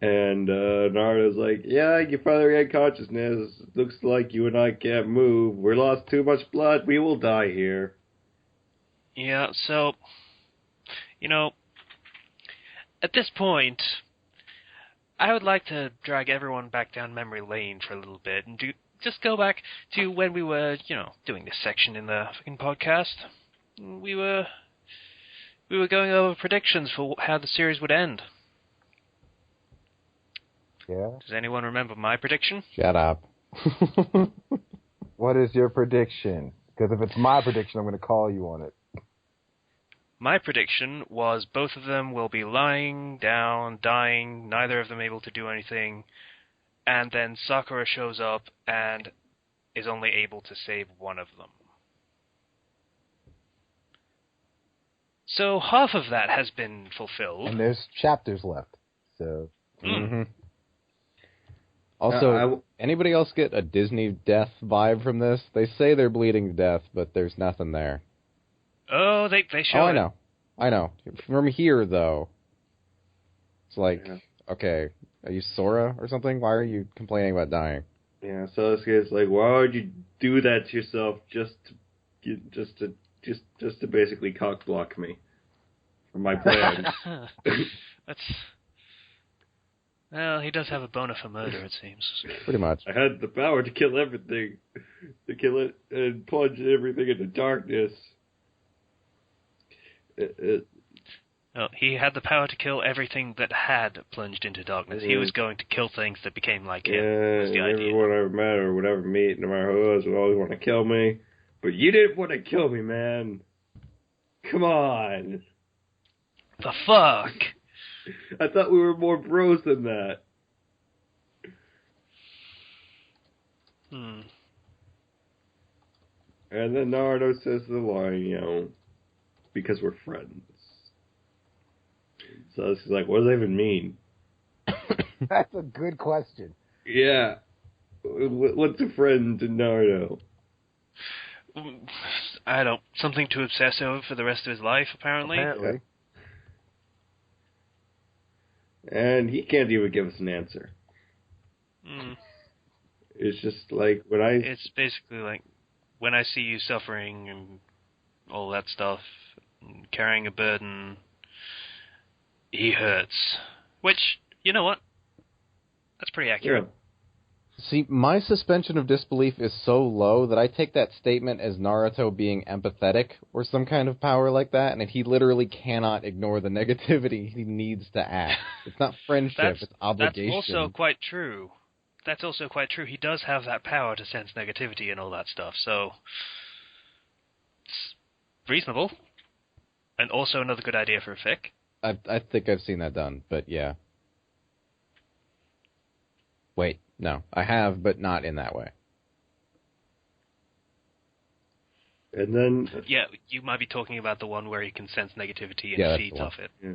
[SPEAKER 2] and Naruto's like, yeah, you finally regained consciousness. Looks like you and I can't move. We lost too much blood. We will die here.
[SPEAKER 1] Yeah, so, at this point... I would like to drag everyone back down memory lane for a little bit and just go back to when we were, doing this section in the fucking podcast. We were going over predictions for how the series would end.
[SPEAKER 3] Yeah.
[SPEAKER 1] Does anyone remember my prediction?
[SPEAKER 4] Shut up.
[SPEAKER 3] What is your prediction? Because if it's my prediction, I'm going to call you on it.
[SPEAKER 1] My prediction was both of them will be lying down, dying, neither of them able to do anything, and then Sakura shows up and is only able to save one of them. So half of that has been fulfilled.
[SPEAKER 3] And there's chapters left, so...
[SPEAKER 4] Mm-hmm. Also, anybody else get a Disney death vibe from this? They say they're bleeding to death, but there's nothing there.
[SPEAKER 1] Oh, they show
[SPEAKER 4] it. I know. From here, though, it's like, okay, are you Sora or something? Why are you complaining about dying?
[SPEAKER 2] Yeah, so this guy's like, why would you do that to yourself just to basically cock block me from my plan?
[SPEAKER 1] Well, he does have a boner for murder, it seems.
[SPEAKER 4] Pretty much.
[SPEAKER 2] I had the power to kill everything, to kill it and plunge everything into darkness.
[SPEAKER 1] No, he had the power to kill everything that had plunged into darkness. He was going to kill things that became like him.
[SPEAKER 2] Yeah, everyone I ever met or would ever meet, no matter who it was, would always want to kill me. But you didn't want to kill me, man. Come on.
[SPEAKER 1] The fuck?
[SPEAKER 2] I thought we were more bros than that. And then Naruto says the line, because we're friends. So it's like, what does that even mean?
[SPEAKER 3] That's a good question.
[SPEAKER 2] Yeah. What's a friend to Naruto?
[SPEAKER 1] I don't... Something to obsess over for the rest of his life, apparently.
[SPEAKER 3] Apparently.
[SPEAKER 2] And he can't even give us an answer. It's just like,
[SPEAKER 1] It's basically like, when I see you suffering and all that stuff, and carrying a burden, he hurts. Which, you know what? That's pretty accurate.
[SPEAKER 4] See, my suspension of disbelief is so low that I take that statement as Naruto being empathetic or some kind of power like that, and he literally cannot ignore the negativity. He needs to act. It's not friendship, it's obligation.
[SPEAKER 1] That's also quite true. That's also quite true. He does have that power to sense negativity and all that stuff, so it's reasonable. And also another good idea for a fic.
[SPEAKER 4] I think I've seen that done, but yeah. Wait, no. I have, but not in that way.
[SPEAKER 2] And then...
[SPEAKER 1] Yeah, you might be talking about the one where he can sense negativity and feeds off it.
[SPEAKER 2] Yeah.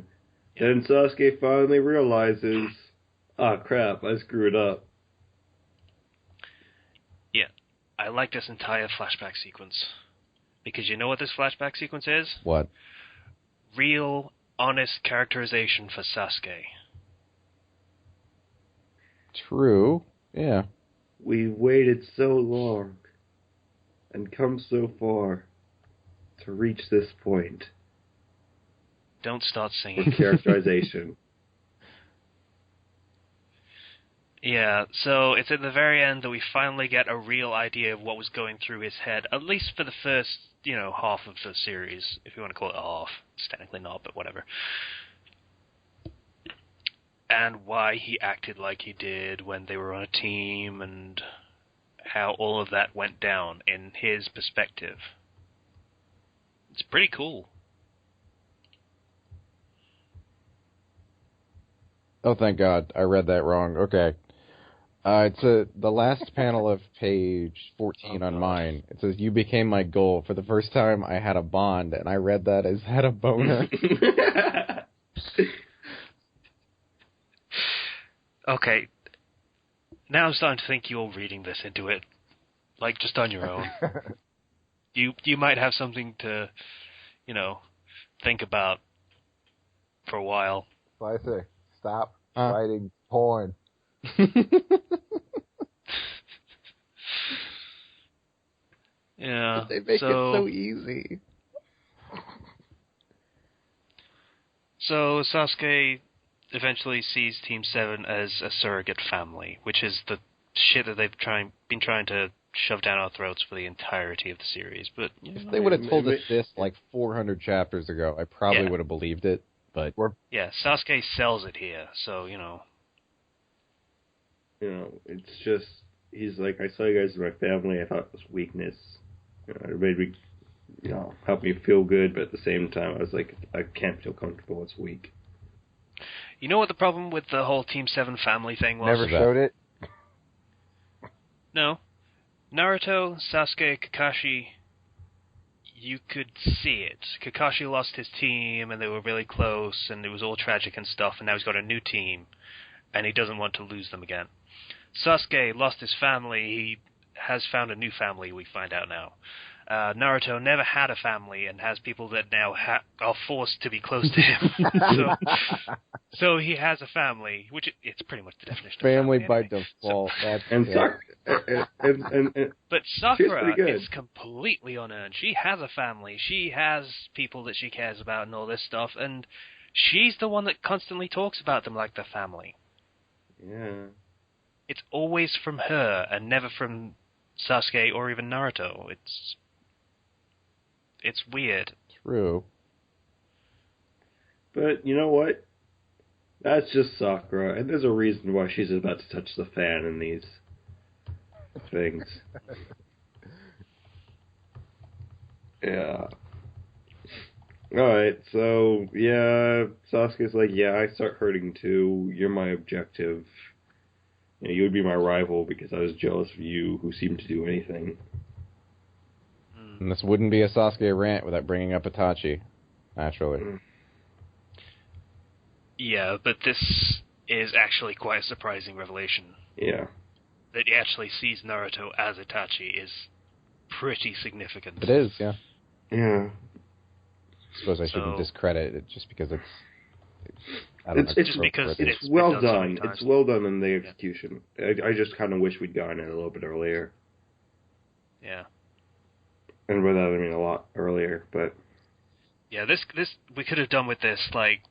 [SPEAKER 2] Then Sasuke finally realizes, crap, I screwed up.
[SPEAKER 1] Yeah, I like this entire flashback sequence. Because you know what this flashback sequence is?
[SPEAKER 4] What?
[SPEAKER 1] Real, honest characterization for Sasuke.
[SPEAKER 4] True, yeah.
[SPEAKER 2] We waited so long and come so far to reach this point.
[SPEAKER 1] Don't start singing.
[SPEAKER 2] For characterization.
[SPEAKER 1] Yeah, so it's at the very end that we finally get a real idea of what was going through his head, at least for the first, half of the series, if you want to call it a half. It's technically not, but whatever. And why he acted like he did when they were on a team, and how all of that went down in his perspective. It's pretty cool.
[SPEAKER 4] Oh, thank God. I read that wrong. Okay. It's the last panel of page 14 on mine. It says, "You became my goal. For the first time, I had a bond," and I read that as had a boner.
[SPEAKER 1] Okay. Now I'm starting to think you're reading this into it. Like, just on your own. You might have something to, think about for a while.
[SPEAKER 3] So I say, stop writing porn.
[SPEAKER 1] Yeah.
[SPEAKER 4] They make it so easy.
[SPEAKER 1] So Sasuke eventually sees Team 7 as a surrogate family, which is the shit that they've been trying to shove down our throats for the entirety of the series. But
[SPEAKER 4] if they would have told us this like 400 chapters ago, I probably would have believed it. But
[SPEAKER 1] Sasuke sells it here, so
[SPEAKER 2] it's just, he's like, I saw you guys as my family. I thought it was weakness. It made me, helped me feel good, but at the same time, I was like, I can't feel comfortable. It's weak.
[SPEAKER 1] You know what the problem with the whole Team 7 family thing was?
[SPEAKER 3] Never showed it?
[SPEAKER 1] No. Naruto, Sasuke, Kakashi, you could see it. Kakashi lost his team, and they were really close, and it was all tragic and stuff, and now he's got a new team, and he doesn't want to lose them again. Sasuke lost his family. He has found a new family, we find out now. Naruto never had a family and has people that now are forced to be close to him. so he has a family, which it's pretty much the definition
[SPEAKER 4] family
[SPEAKER 1] of family
[SPEAKER 4] by
[SPEAKER 1] anyway.
[SPEAKER 4] default.
[SPEAKER 1] But Sakura is completely unearned. She has a family. She has people that she cares about and all this stuff, and she's the one that constantly talks about them like their family.
[SPEAKER 2] Yeah.
[SPEAKER 1] It's always from her and never from Sasuke or even Naruto. It's weird.
[SPEAKER 4] True.
[SPEAKER 2] But you know what? That's just Sakura, and there's a reason why she's about to touch the fan in these things. Yeah. Alright, so, Sasuke's like, I start hurting too. You're my objective. You would be my rival because I was jealous of you, who seemed to do anything.
[SPEAKER 4] And this wouldn't be a Sasuke rant without bringing up Itachi, naturally.
[SPEAKER 1] Yeah, but this is actually quite a surprising revelation.
[SPEAKER 2] Yeah.
[SPEAKER 1] That he actually sees Naruto as Itachi is pretty significant.
[SPEAKER 4] It is, yeah.
[SPEAKER 2] Yeah.
[SPEAKER 4] I suppose I shouldn't discredit it just because it's
[SPEAKER 2] well done. It's well done in the execution. I just kind of wish we'd gotten it a little bit earlier.
[SPEAKER 1] Yeah.
[SPEAKER 2] And by that I mean a lot earlier, but...
[SPEAKER 1] Yeah, this we could have done with this, like...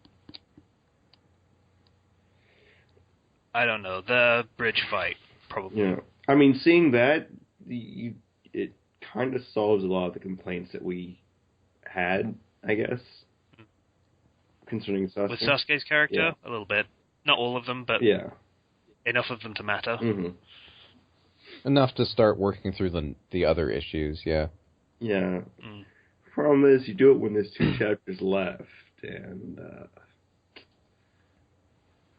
[SPEAKER 1] I don't know, the bridge fight, probably.
[SPEAKER 2] Yeah. I mean, seeing that, it kind of solves a lot of the complaints that we had, I guess, concerning Sasuke.
[SPEAKER 1] With Sasuke's character,
[SPEAKER 2] Yeah.
[SPEAKER 1] a little bit. Not all of them, but
[SPEAKER 2] Yeah.
[SPEAKER 1] enough of them to matter.
[SPEAKER 2] Mm-hmm.
[SPEAKER 4] Enough to start working through the other issues, yeah.
[SPEAKER 2] Yeah.
[SPEAKER 1] Mm.
[SPEAKER 2] Problem is, you do it when there's 2 chapters left, and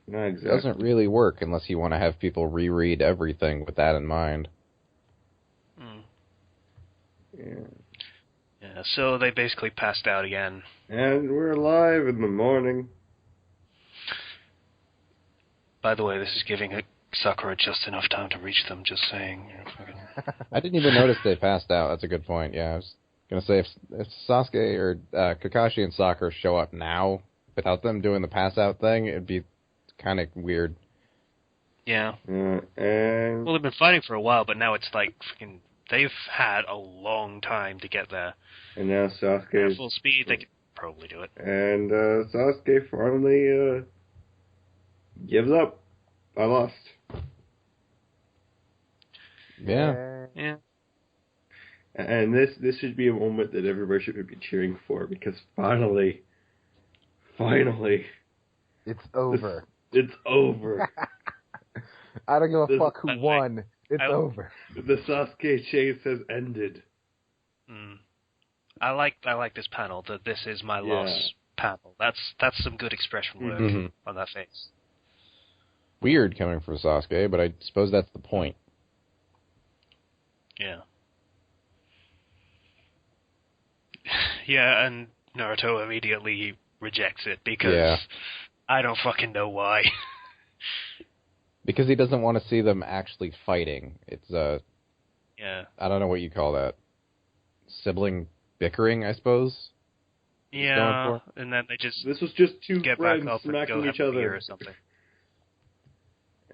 [SPEAKER 2] not
[SPEAKER 4] It
[SPEAKER 2] exactly.
[SPEAKER 4] doesn't really work unless you want to have people reread everything with that in mind.
[SPEAKER 1] Mm.
[SPEAKER 2] Yeah.
[SPEAKER 1] Yeah, so they basically passed out again.
[SPEAKER 2] And we're alive in the morning.
[SPEAKER 1] By the way, this is giving Sakura just enough time to reach them, just saying.
[SPEAKER 4] I didn't even notice they passed out. That's a good point, yeah. I was going to say, if Sasuke or Kakashi and Sakura show up now without them doing the pass-out thing, it'd be kind of weird.
[SPEAKER 1] Yeah.
[SPEAKER 2] And
[SPEAKER 1] Well, they've been fighting for a while, but now it's like freaking. They've had a long time to get there.
[SPEAKER 2] now Sasuke
[SPEAKER 1] At full speed, they could probably do it.
[SPEAKER 2] And Sasuke finally gives up. I lost.
[SPEAKER 4] Yeah.
[SPEAKER 1] Yeah.
[SPEAKER 2] And this should be a moment that everybody should be cheering for, because finally,
[SPEAKER 3] It's over.
[SPEAKER 2] it's over.
[SPEAKER 3] I don't give a fuck who won. It's
[SPEAKER 1] I-
[SPEAKER 3] over.
[SPEAKER 2] The Sasuke chase has ended.
[SPEAKER 1] Mm. I like this panel. That this is my loss panel. That's some good expression work on that face.
[SPEAKER 4] Weird coming from Sasuke, but I suppose that's the point.
[SPEAKER 1] Yeah. Yeah, and Naruto immediately rejects it because I don't fucking know why.
[SPEAKER 4] Because he doesn't want to see them actually fighting. It's
[SPEAKER 1] Yeah.
[SPEAKER 4] I don't know what you call that. Sibling bickering, I suppose.
[SPEAKER 1] Yeah, and then they just
[SPEAKER 2] This was just 2
[SPEAKER 1] get back
[SPEAKER 2] friends
[SPEAKER 1] up and go
[SPEAKER 2] smacking
[SPEAKER 1] have
[SPEAKER 2] each
[SPEAKER 1] a beer
[SPEAKER 2] other.
[SPEAKER 1] or something.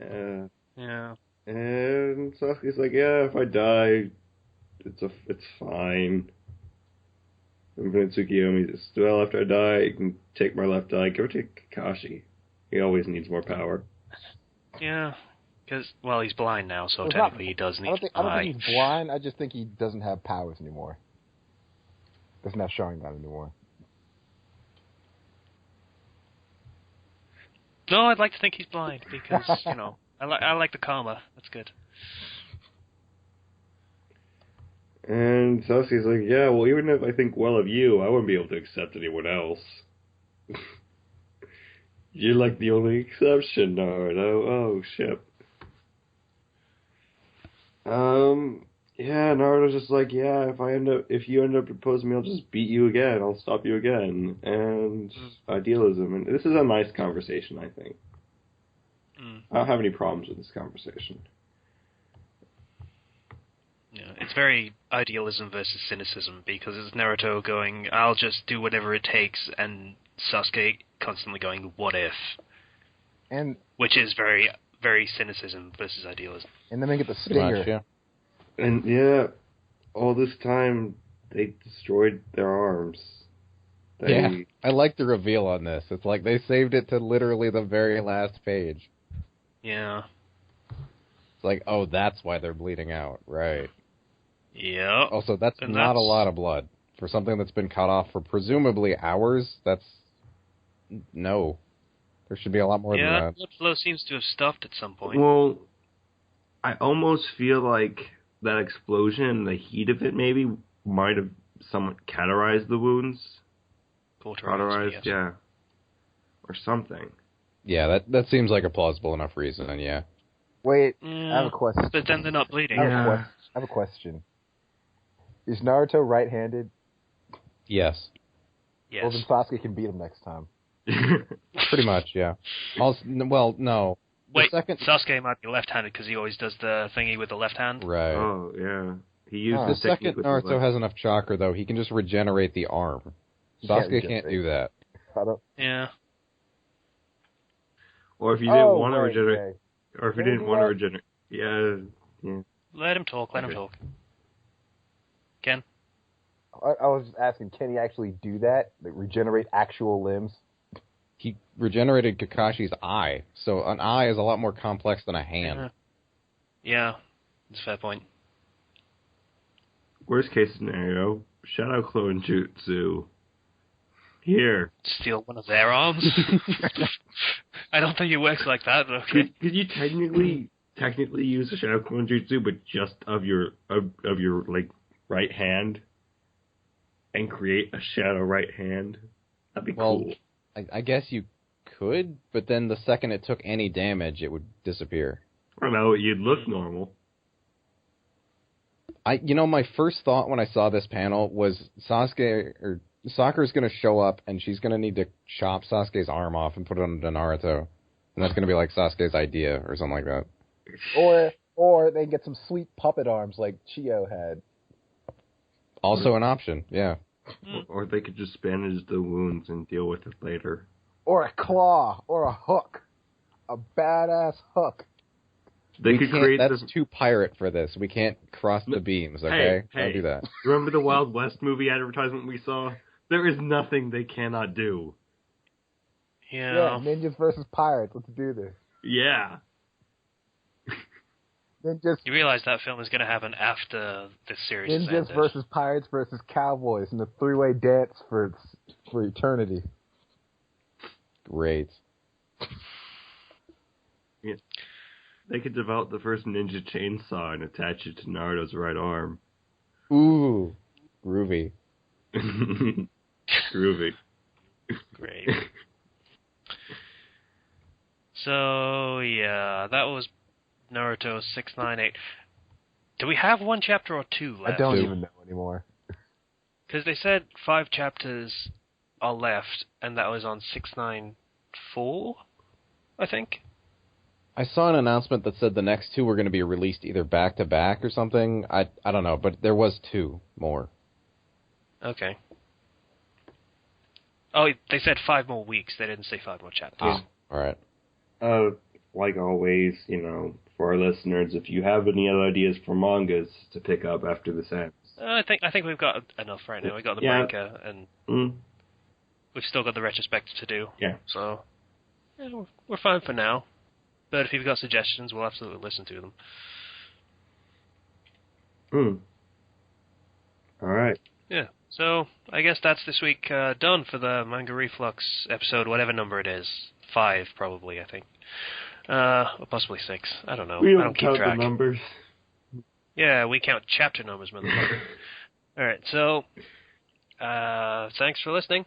[SPEAKER 2] Yeah.
[SPEAKER 1] Yeah.
[SPEAKER 2] And Sasuke's like, yeah, if I die, it's fine. And then Tsukiyomi says, well, after I die, you can take my left eye. Go take Kakashi. He always needs more power.
[SPEAKER 1] Yeah. Because, well, he's blind now, so
[SPEAKER 3] Well,
[SPEAKER 1] technically he does need
[SPEAKER 3] I don't think he's blind. I just think he doesn't have powers anymore. It's not showing that anymore.
[SPEAKER 1] No, I'd like to think he's blind because, I like the karma. That's good.
[SPEAKER 2] And Sasuke's like, yeah, well, even if I think well of you, I wouldn't be able to accept anyone else. You're like the only exception, Naruto. Oh, shit. Yeah, Naruto's just like, yeah, if you end up proposing me, I'll just beat you again. I'll stop you again. And idealism. And this is a nice conversation, I think. I don't have any problems with this conversation.
[SPEAKER 1] Yeah, it's very idealism versus cynicism because it's Naruto going, I'll just do whatever it takes, and Sasuke constantly going, what if?
[SPEAKER 3] And
[SPEAKER 1] Which is very, very cynicism versus idealism.
[SPEAKER 3] and then they get the
[SPEAKER 4] Pretty
[SPEAKER 3] stinger.
[SPEAKER 4] much, yeah.
[SPEAKER 2] And yeah, all this time, they destroyed their arms.
[SPEAKER 4] Yeah, I like the reveal on this. It's like they saved it to literally the very last page.
[SPEAKER 1] Yeah.
[SPEAKER 4] It's like, oh, that's why they're bleeding out, right.
[SPEAKER 1] Yeah.
[SPEAKER 4] Also, that's
[SPEAKER 1] And
[SPEAKER 4] not a
[SPEAKER 1] that's-
[SPEAKER 4] lot of blood. For something that's been cut off for presumably hours, that's... No. There should be a lot more than
[SPEAKER 1] Yeah,
[SPEAKER 4] that.
[SPEAKER 1] blood flow seems to have stopped at some point.
[SPEAKER 2] Well, I almost feel like that explosion, the heat of it maybe, might have somewhat cauterized the wounds. Cauterized,
[SPEAKER 1] yes.
[SPEAKER 2] yeah. Or something.
[SPEAKER 4] Yeah, that seems like a plausible enough reason, and yeah.
[SPEAKER 3] Wait,
[SPEAKER 1] Yeah,
[SPEAKER 3] I have a question.
[SPEAKER 1] but then they're not bleeding.
[SPEAKER 2] Yeah.
[SPEAKER 3] I have a question. Is Naruto right-handed?
[SPEAKER 4] Yes.
[SPEAKER 1] Yes.
[SPEAKER 3] Well, then Sasuke can beat him next time.
[SPEAKER 4] Pretty much, yeah. Also, well, no. The
[SPEAKER 1] Wait,
[SPEAKER 4] second...
[SPEAKER 1] Sasuke might be left-handed because he always does the thingy with the left hand.
[SPEAKER 4] Right.
[SPEAKER 2] Oh, yeah. He used
[SPEAKER 3] Oh.
[SPEAKER 4] The
[SPEAKER 2] the technique
[SPEAKER 4] second
[SPEAKER 2] with
[SPEAKER 4] Naruto
[SPEAKER 2] the
[SPEAKER 4] has enough chakra, though, he can just regenerate the arm.
[SPEAKER 3] He can't
[SPEAKER 4] Sasuke can't do that.
[SPEAKER 3] I don't...
[SPEAKER 1] Yeah.
[SPEAKER 2] Or if you didn't
[SPEAKER 3] Oh,
[SPEAKER 2] want to
[SPEAKER 3] right,
[SPEAKER 2] regenerate,
[SPEAKER 3] right.
[SPEAKER 2] or if you
[SPEAKER 3] Can he
[SPEAKER 2] didn't
[SPEAKER 3] do
[SPEAKER 2] want to
[SPEAKER 3] that?
[SPEAKER 2] regenerate, yeah.
[SPEAKER 1] Let him talk, let him
[SPEAKER 2] Okay.
[SPEAKER 1] talk. Ken?
[SPEAKER 3] I was just asking, can he actually do that? Like, regenerate actual limbs?
[SPEAKER 4] He regenerated Kakashi's eye, so an eye is a lot more complex than a hand.
[SPEAKER 1] Yeah. Yeah, that's a fair point.
[SPEAKER 2] Worst case scenario, Shadow Clone Jutsu. Here.
[SPEAKER 1] Steal one of their arms? I don't think it works like that, but okay.
[SPEAKER 2] Could you technically use a Shadow Clone Jutsu, but just of your like right hand, and create a shadow right hand? That'd be cool.
[SPEAKER 4] I guess you could, but then the second it took any damage, it would disappear.
[SPEAKER 2] I don't know. You'd look normal.
[SPEAKER 4] My first thought when I saw this panel was Sakura's going to show up and she's going to need to chop Sasuke's arm off and put it on Naruto. And that's going to be like Sasuke's idea or something like that.
[SPEAKER 3] Or they get some sweet puppet arms like Chio had.
[SPEAKER 4] Also an option, yeah.
[SPEAKER 2] Or they could just bandage the wounds and deal with it later.
[SPEAKER 3] Or a claw, or a hook. A badass hook.
[SPEAKER 4] That's too pirate for this. We can't cross the beams, okay?
[SPEAKER 2] Hey,
[SPEAKER 4] don't do that.
[SPEAKER 2] Remember the Wild West movie advertisement we saw? There is nothing they cannot do.
[SPEAKER 1] Yeah.
[SPEAKER 3] Ninjas versus pirates. Let's do this.
[SPEAKER 2] Yeah.
[SPEAKER 3] Ninjas.
[SPEAKER 1] You realize that film is going to happen after this series is
[SPEAKER 3] Ninjas
[SPEAKER 1] ended.
[SPEAKER 3] versus pirates versus cowboys in a three-way dance for eternity.
[SPEAKER 4] Great.
[SPEAKER 2] Yeah. They could develop the first ninja chainsaw and attach it to Naruto's right arm.
[SPEAKER 4] Ooh. Groovy.
[SPEAKER 2] Groovy.
[SPEAKER 1] Great. So, yeah, that was Naruto 698. Do we have one chapter or two left?
[SPEAKER 3] I don't even know anymore.
[SPEAKER 1] Because they said 5 chapters are left, and that was on 694, I think.
[SPEAKER 4] I saw an announcement that said the next 2 were going to be released either back to back or something. I don't know, but there was 2 more.
[SPEAKER 1] Okay. Oh, they said 5 more weeks. They didn't say 5 more chapters.
[SPEAKER 4] Oh, all right.
[SPEAKER 2] Like always, for our listeners, if you have any other ideas for mangas to pick up after this ends.
[SPEAKER 1] I think we've got enough right now. We've got the Manga, and we've still got the retrospect to do.
[SPEAKER 2] Yeah.
[SPEAKER 1] So, we're fine for now. But if you've got suggestions, we'll absolutely listen to them.
[SPEAKER 2] All right.
[SPEAKER 1] Yeah. So, I guess that's this week done for the Manga Reflux episode, whatever number it is. 5, probably, I think. Or possibly 6. I don't know.
[SPEAKER 2] We
[SPEAKER 1] I don't keep
[SPEAKER 2] count
[SPEAKER 1] track.
[SPEAKER 2] the numbers.
[SPEAKER 1] Yeah, we count chapter numbers, motherfucker. Alright, so, thanks for listening.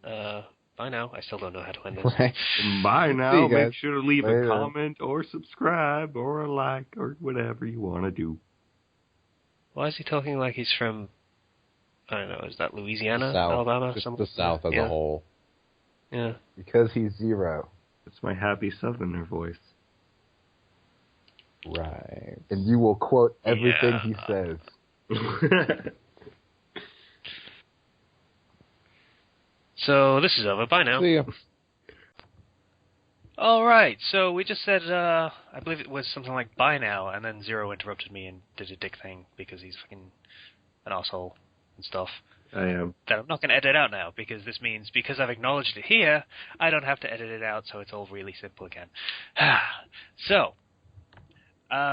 [SPEAKER 1] Bye now. I still don't know how to end this.
[SPEAKER 4] Right.
[SPEAKER 2] Bye now.
[SPEAKER 4] See you guys.
[SPEAKER 2] Make sure to leave
[SPEAKER 3] Later.
[SPEAKER 2] a comment or subscribe or a like or whatever you want to do.
[SPEAKER 1] Why is he talking like he's from, I don't know, is that Louisiana,
[SPEAKER 4] South.
[SPEAKER 1] Alabama?
[SPEAKER 4] Just
[SPEAKER 1] something?
[SPEAKER 4] the South as a whole.
[SPEAKER 1] Yeah.
[SPEAKER 3] Because he's Zero.
[SPEAKER 2] It's my happy Southerner voice.
[SPEAKER 4] Right.
[SPEAKER 3] And you will quote everything
[SPEAKER 1] Yeah.
[SPEAKER 3] he says.
[SPEAKER 1] So, this is over. Bye now.
[SPEAKER 4] See ya.
[SPEAKER 1] Alright, so we just said, I believe it was something like bye now, and then Zero interrupted me and did a dick thing because he's fucking an asshole and stuff.
[SPEAKER 2] I am.
[SPEAKER 1] That I'm not going to edit out now, because this means, because I've acknowledged it here, I don't have to edit it out, so it's all really simple again. So,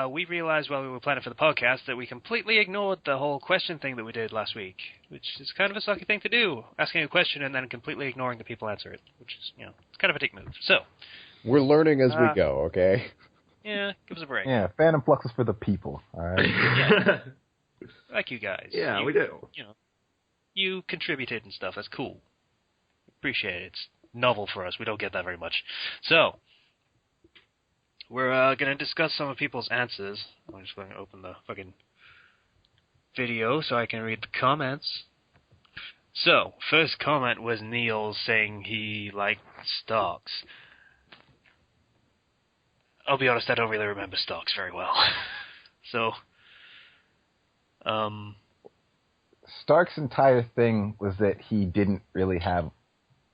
[SPEAKER 1] we realized while we were planning for the podcast that we completely ignored the whole question thing that we did last week, which is kind of a sucky thing to do, asking a question and then completely ignoring the people answer it, which is, it's kind of a dick move. So,
[SPEAKER 4] We're learning as we go, okay?
[SPEAKER 1] yeah, give us a break.
[SPEAKER 3] Yeah, Phantom Flux is for the people, alright?
[SPEAKER 1] Yeah. Like you guys.
[SPEAKER 2] Yeah, we do.
[SPEAKER 1] You contributed and stuff. That's cool. Appreciate it. It's novel for us. We don't get that very much. So, we're going to discuss some of people's answers. I'm just going to open the fucking video so I can read the comments. So, first comment was Neil saying he liked stocks. I'll be honest, I don't really remember stocks very well. So,
[SPEAKER 3] Stark's entire thing was that he didn't really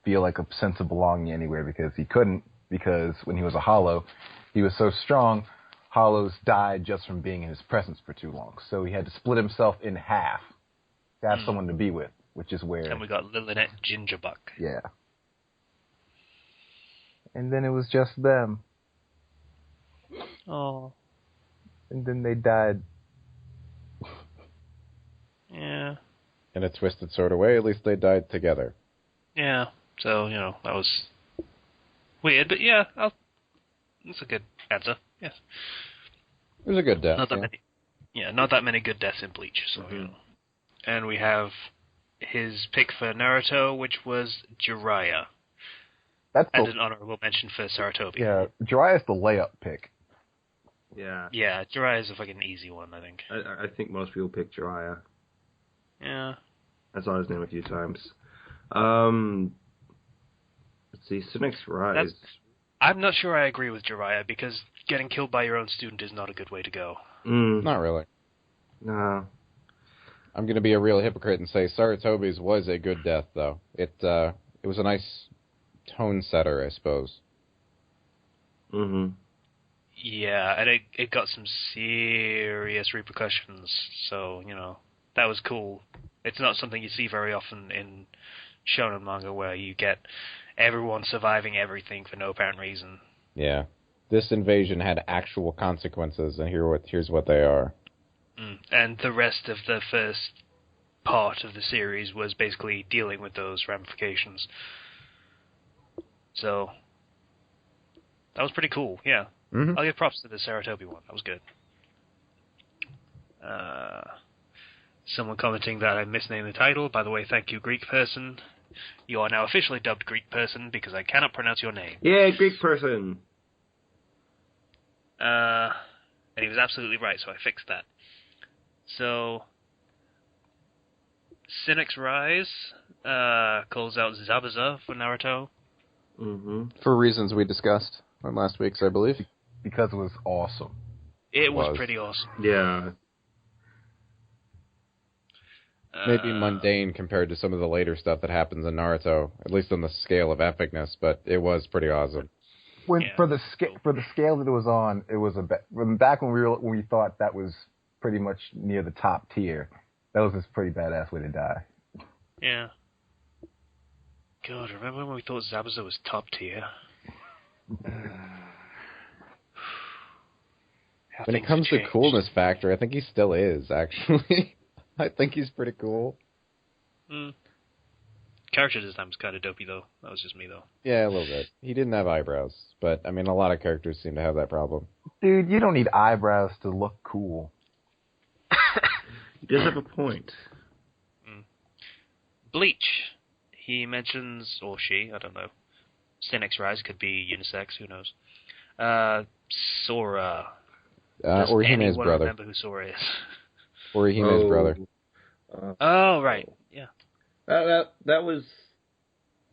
[SPEAKER 3] feel like a sense of belonging anywhere because he couldn't, because when he was a Hollow, he was so strong, Hollows died just from being in his presence for too long. So he had to split himself in half to have someone to be with, which is where...
[SPEAKER 1] And we got Lilynette Gingerbuck.
[SPEAKER 3] Yeah. And then it was just them.
[SPEAKER 1] Oh.
[SPEAKER 3] And then they died.
[SPEAKER 1] Yeah.
[SPEAKER 4] In a twisted sort of way, at least they died together.
[SPEAKER 1] Yeah. So, that was weird, but yeah, that's a good answer. Yes.
[SPEAKER 4] It was a good death.
[SPEAKER 1] Not that many. Yeah, not that many good deaths in Bleach. So, And we have his pick for Naruto, which was Jiraiya.
[SPEAKER 3] That's
[SPEAKER 1] And an honorable mention for Saratobi.
[SPEAKER 3] Yeah, Jiraiya's the layup pick.
[SPEAKER 2] Yeah.
[SPEAKER 1] Yeah, Jiraiya's a fucking easy one, I think.
[SPEAKER 2] I think most people pick Jiraiya.
[SPEAKER 1] Yeah.
[SPEAKER 2] I saw his name a few times. Let's see, Cynic's Rise.
[SPEAKER 1] I'm not sure I agree with Jiraiya, because getting killed by your own student is not a good way to go.
[SPEAKER 4] Not really.
[SPEAKER 2] No.
[SPEAKER 4] I'm going to be a real hypocrite and say Saratobi's was a good death, though. It was a nice tone setter, I suppose.
[SPEAKER 2] Mm-hmm.
[SPEAKER 1] Yeah, and it got some serious repercussions, so, that was cool. It's not something you see very often in shonen manga where you get everyone surviving everything for no apparent reason.
[SPEAKER 4] Yeah. This invasion had actual consequences, and here's what they are.
[SPEAKER 1] And the rest of the first part of the series was basically dealing with those ramifications. So, that was pretty cool, yeah.
[SPEAKER 4] Mm-hmm.
[SPEAKER 1] I'll give props to the Saratobi one. That was good. Someone commenting that I misnamed the title. By the way, thank you, Greek person. You are now officially dubbed Greek person because I cannot pronounce your name.
[SPEAKER 2] Yeah, Greek person.
[SPEAKER 1] And he was absolutely right, so I fixed that. So, Cynic's Rise calls out Zabuza for Naruto.
[SPEAKER 2] Mm-hmm.
[SPEAKER 4] For reasons we discussed on last week's, I believe.
[SPEAKER 3] Because it was awesome.
[SPEAKER 1] It was pretty awesome.
[SPEAKER 2] Yeah.
[SPEAKER 4] Maybe mundane compared to some of the later stuff that happens in Naruto, at least on the scale of epicness, but it was pretty awesome.
[SPEAKER 3] For the scale that it was on, it was back when we thought that was pretty much near the top tier. That was a pretty badass way to die.
[SPEAKER 1] Yeah. God, remember when we thought Zabuza was top tier?
[SPEAKER 4] When it comes to coolness factor, I think he still is, actually. I think he's pretty cool.
[SPEAKER 1] Character design was kind of dopey, though. That was just me, though.
[SPEAKER 4] Yeah, a little bit. He didn't have eyebrows, but, I mean, a lot of characters seem to have that problem.
[SPEAKER 3] Dude, you don't need eyebrows to look cool.
[SPEAKER 2] He does have a point.
[SPEAKER 1] Bleach. He mentions, or she, I don't know. Cynic's Rise could be unisex, who knows. Sora.
[SPEAKER 4] Orihime's brother.
[SPEAKER 1] Remember who Sora is?
[SPEAKER 4] Orihime's brother.
[SPEAKER 1] Oh, right. Yeah.
[SPEAKER 2] That was,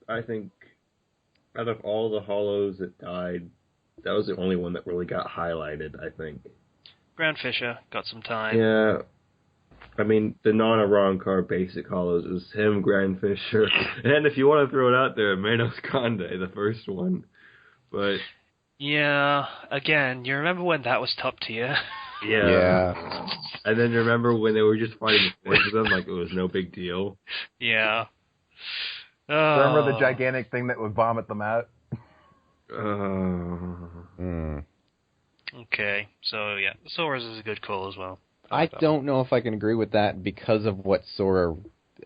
[SPEAKER 2] I think, out of all the Hollows that died, that was the only one that really got highlighted, I think.
[SPEAKER 1] Grand Fisher got some time.
[SPEAKER 2] Yeah. I mean, the non-Arankar basic Hollows is him, Grand Fisher, and if you want to throw it out there, Manos Conde, the first one. But
[SPEAKER 1] yeah, again, you remember when that was top tier?
[SPEAKER 2] Yeah. And then remember when they were just fighting the force of them like it was no big deal?
[SPEAKER 1] Yeah.
[SPEAKER 3] Remember the gigantic thing that would vomit them out?
[SPEAKER 1] Okay, so yeah, Sora's is a good call as well.
[SPEAKER 4] I don't know if I can agree with that because of what Sora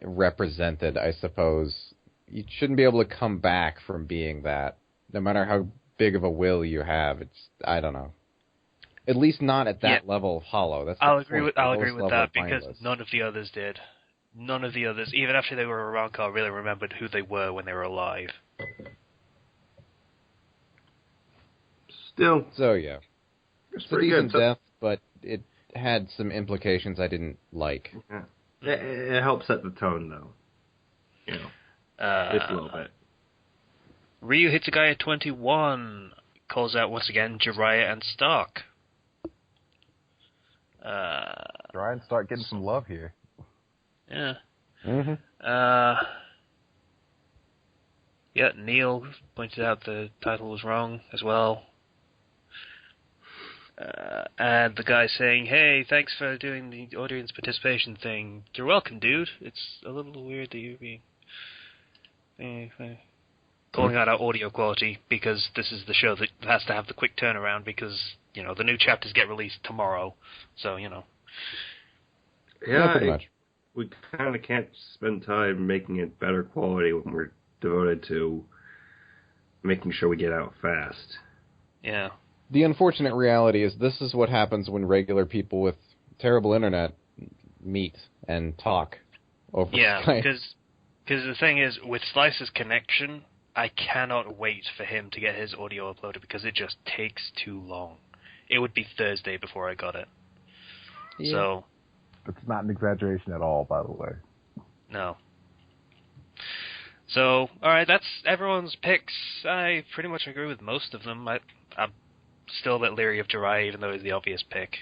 [SPEAKER 4] represented, I suppose. You shouldn't be able to come back from being that, no matter how big of a will you have. I don't know. At least not at that level of Hollow.
[SPEAKER 1] I'll agree with that because none of the others did. None of the others, even after they were around, really remembered who they were when they were alive.
[SPEAKER 2] Still.
[SPEAKER 4] So yeah.
[SPEAKER 2] It's pretty good.
[SPEAKER 4] Death, but it had some implications I didn't like.
[SPEAKER 2] Yeah. It helps set the tone, though. You know, just a little bit.
[SPEAKER 1] Ryu Hitsugaya 21 calls out once again Jiraiya and Stark.
[SPEAKER 3] Try and start getting some love here.
[SPEAKER 1] Yeah.
[SPEAKER 4] Mm-hmm.
[SPEAKER 1] Yeah, Neil pointed out the title was wrong as well. And the guy saying, hey, thanks for doing the audience participation thing. You're welcome, dude. It's a little weird that you're being... calling out our audio quality because this is the show that has to have the quick turnaround because, the new chapters get released tomorrow. So,
[SPEAKER 2] Yeah,
[SPEAKER 4] pretty much.
[SPEAKER 2] We kind of can't spend time making it better quality when we're devoted to making sure we get out fast.
[SPEAKER 1] Yeah.
[SPEAKER 4] The unfortunate reality is this is what happens when regular people with terrible internet meet and talk over Skype.
[SPEAKER 1] Because the thing is, with Slice's connection, I cannot wait for him to get his audio uploaded because it just takes too long. It would be Thursday before I got it.
[SPEAKER 4] Yeah.
[SPEAKER 1] So...
[SPEAKER 3] It's not an exaggeration at all, by the way.
[SPEAKER 1] No. So, alright, that's everyone's picks. I pretty much agree with most of them. I'm still a bit leery of Jiraiya, even though he's the obvious pick.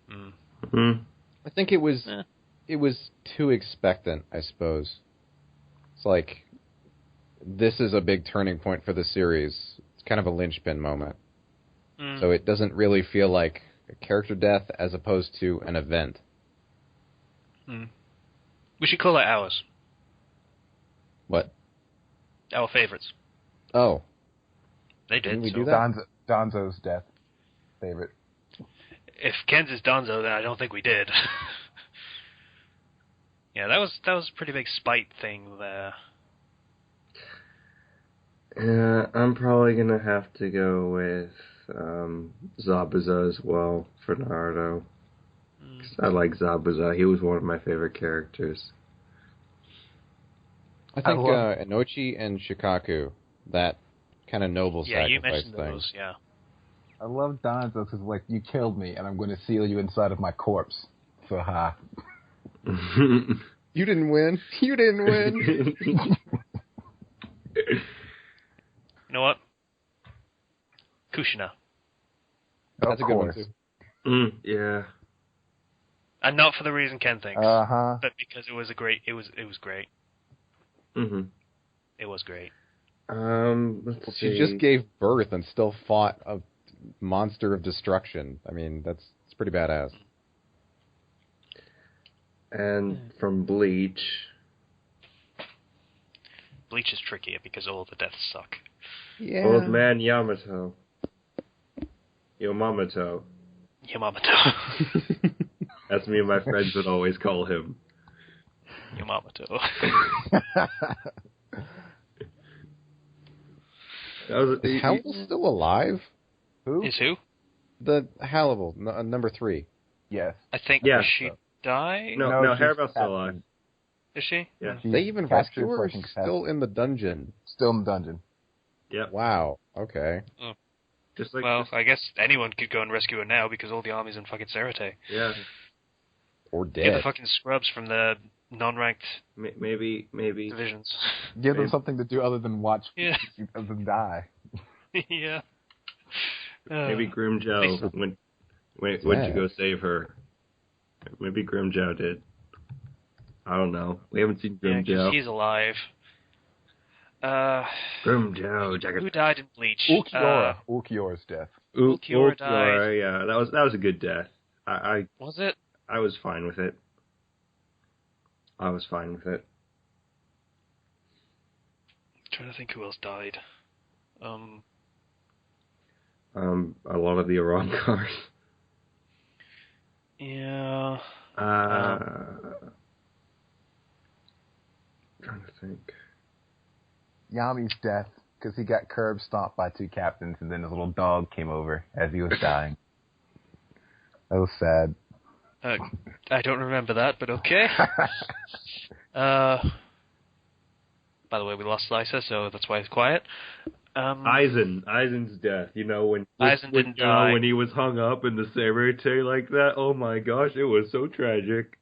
[SPEAKER 4] I think it was too expectant, I suppose. It's like, this is a big turning point for the series. It's kind of a linchpin moment. So it doesn't really feel like a character death as opposed to an event.
[SPEAKER 1] We should call it ours.
[SPEAKER 4] What?
[SPEAKER 1] Our favorites.
[SPEAKER 4] Oh.
[SPEAKER 1] They did.
[SPEAKER 4] Didn't we do that?
[SPEAKER 3] Donzo's death. Favorite.
[SPEAKER 1] If Ken's is Donzo, then I don't think we did. Yeah, that was a pretty big spite thing there.
[SPEAKER 2] Yeah, I'm probably gonna have to go with Zabuza as well for Naruto. 'Cause I like Zabuza. He was one of my favorite characters.
[SPEAKER 4] I think Inochi and Shikaku, that kind of noble
[SPEAKER 1] Yeah, you
[SPEAKER 4] sacrifice
[SPEAKER 1] mentioned
[SPEAKER 4] thing.
[SPEAKER 1] those, yeah.
[SPEAKER 3] I love Donzo because, you killed me, and I'm going to seal you inside of my corpse. So, ha.
[SPEAKER 4] You didn't win. You didn't win.
[SPEAKER 1] You know what? Kushina.
[SPEAKER 4] That's a good one, too.
[SPEAKER 2] Yeah.
[SPEAKER 1] And not for the reason Ken thinks, but because it was great. It was great.
[SPEAKER 2] Mm-hmm.
[SPEAKER 1] It was great.
[SPEAKER 2] Let's see.
[SPEAKER 4] She just gave birth and still fought a monster of destruction. I mean, it's pretty badass.
[SPEAKER 2] And from Bleach.
[SPEAKER 1] Bleach is trickier because all the deaths suck.
[SPEAKER 4] Yeah.
[SPEAKER 2] Old Man Yamato. Yamamoto.
[SPEAKER 1] Yamamoto.
[SPEAKER 2] That's me and my friends would always call him.
[SPEAKER 1] Yamamoto.
[SPEAKER 4] Is Hannibal still alive?
[SPEAKER 3] Who?
[SPEAKER 1] Is who?
[SPEAKER 4] The Hannibal, number 3.
[SPEAKER 3] Yes.
[SPEAKER 1] I think
[SPEAKER 2] Yeah.
[SPEAKER 1] she died?
[SPEAKER 2] No,
[SPEAKER 3] she's
[SPEAKER 2] Harabal's still
[SPEAKER 3] captured.
[SPEAKER 2] alive.
[SPEAKER 1] Is she?
[SPEAKER 2] Yeah.
[SPEAKER 3] She's
[SPEAKER 4] They even
[SPEAKER 3] captured
[SPEAKER 4] rescue her
[SPEAKER 3] fucking
[SPEAKER 4] still in the dungeon.
[SPEAKER 3] Still in the dungeon.
[SPEAKER 2] Yep.
[SPEAKER 4] Wow. Okay.
[SPEAKER 2] Just like
[SPEAKER 1] Well, I guess anyone could go and rescue her now because all the army's in fucking Serete.
[SPEAKER 2] yeah.
[SPEAKER 4] Or
[SPEAKER 1] Get the
[SPEAKER 4] dead.
[SPEAKER 1] fucking scrubs from the non-ranked
[SPEAKER 2] Maybe.
[SPEAKER 1] divisions.
[SPEAKER 3] Give them something to do other than watch
[SPEAKER 1] Yeah.
[SPEAKER 3] them die.
[SPEAKER 1] Yeah.
[SPEAKER 2] Maybe Grimjow went to go save her. Maybe Grimjow did. I don't know. We haven't seen
[SPEAKER 1] Yeah, 'cause
[SPEAKER 2] Grimjow.
[SPEAKER 1] he's alive.
[SPEAKER 2] Grimjow,
[SPEAKER 1] Who died in Bleach?
[SPEAKER 3] Ulquiorra's death.
[SPEAKER 1] Ulquiorra died.
[SPEAKER 2] Ulquiorra, yeah, that was a good death.
[SPEAKER 1] Was it?
[SPEAKER 2] I was fine with it.
[SPEAKER 1] I'm trying to think who else died.
[SPEAKER 2] A lot of the Arankars.
[SPEAKER 1] Yeah.
[SPEAKER 2] Trying to think.
[SPEAKER 3] Yami's death, because he got curb stomped by 2 captains, and then his little dog came over as he was dying. That was sad.
[SPEAKER 1] I don't remember that, but okay. By the way, we lost Slicer, so that's why it's quiet.
[SPEAKER 2] Aizen's death. When
[SPEAKER 1] Aizen didn't die.
[SPEAKER 2] when he was hung up in the cemetery like that. Oh my gosh, it was so tragic.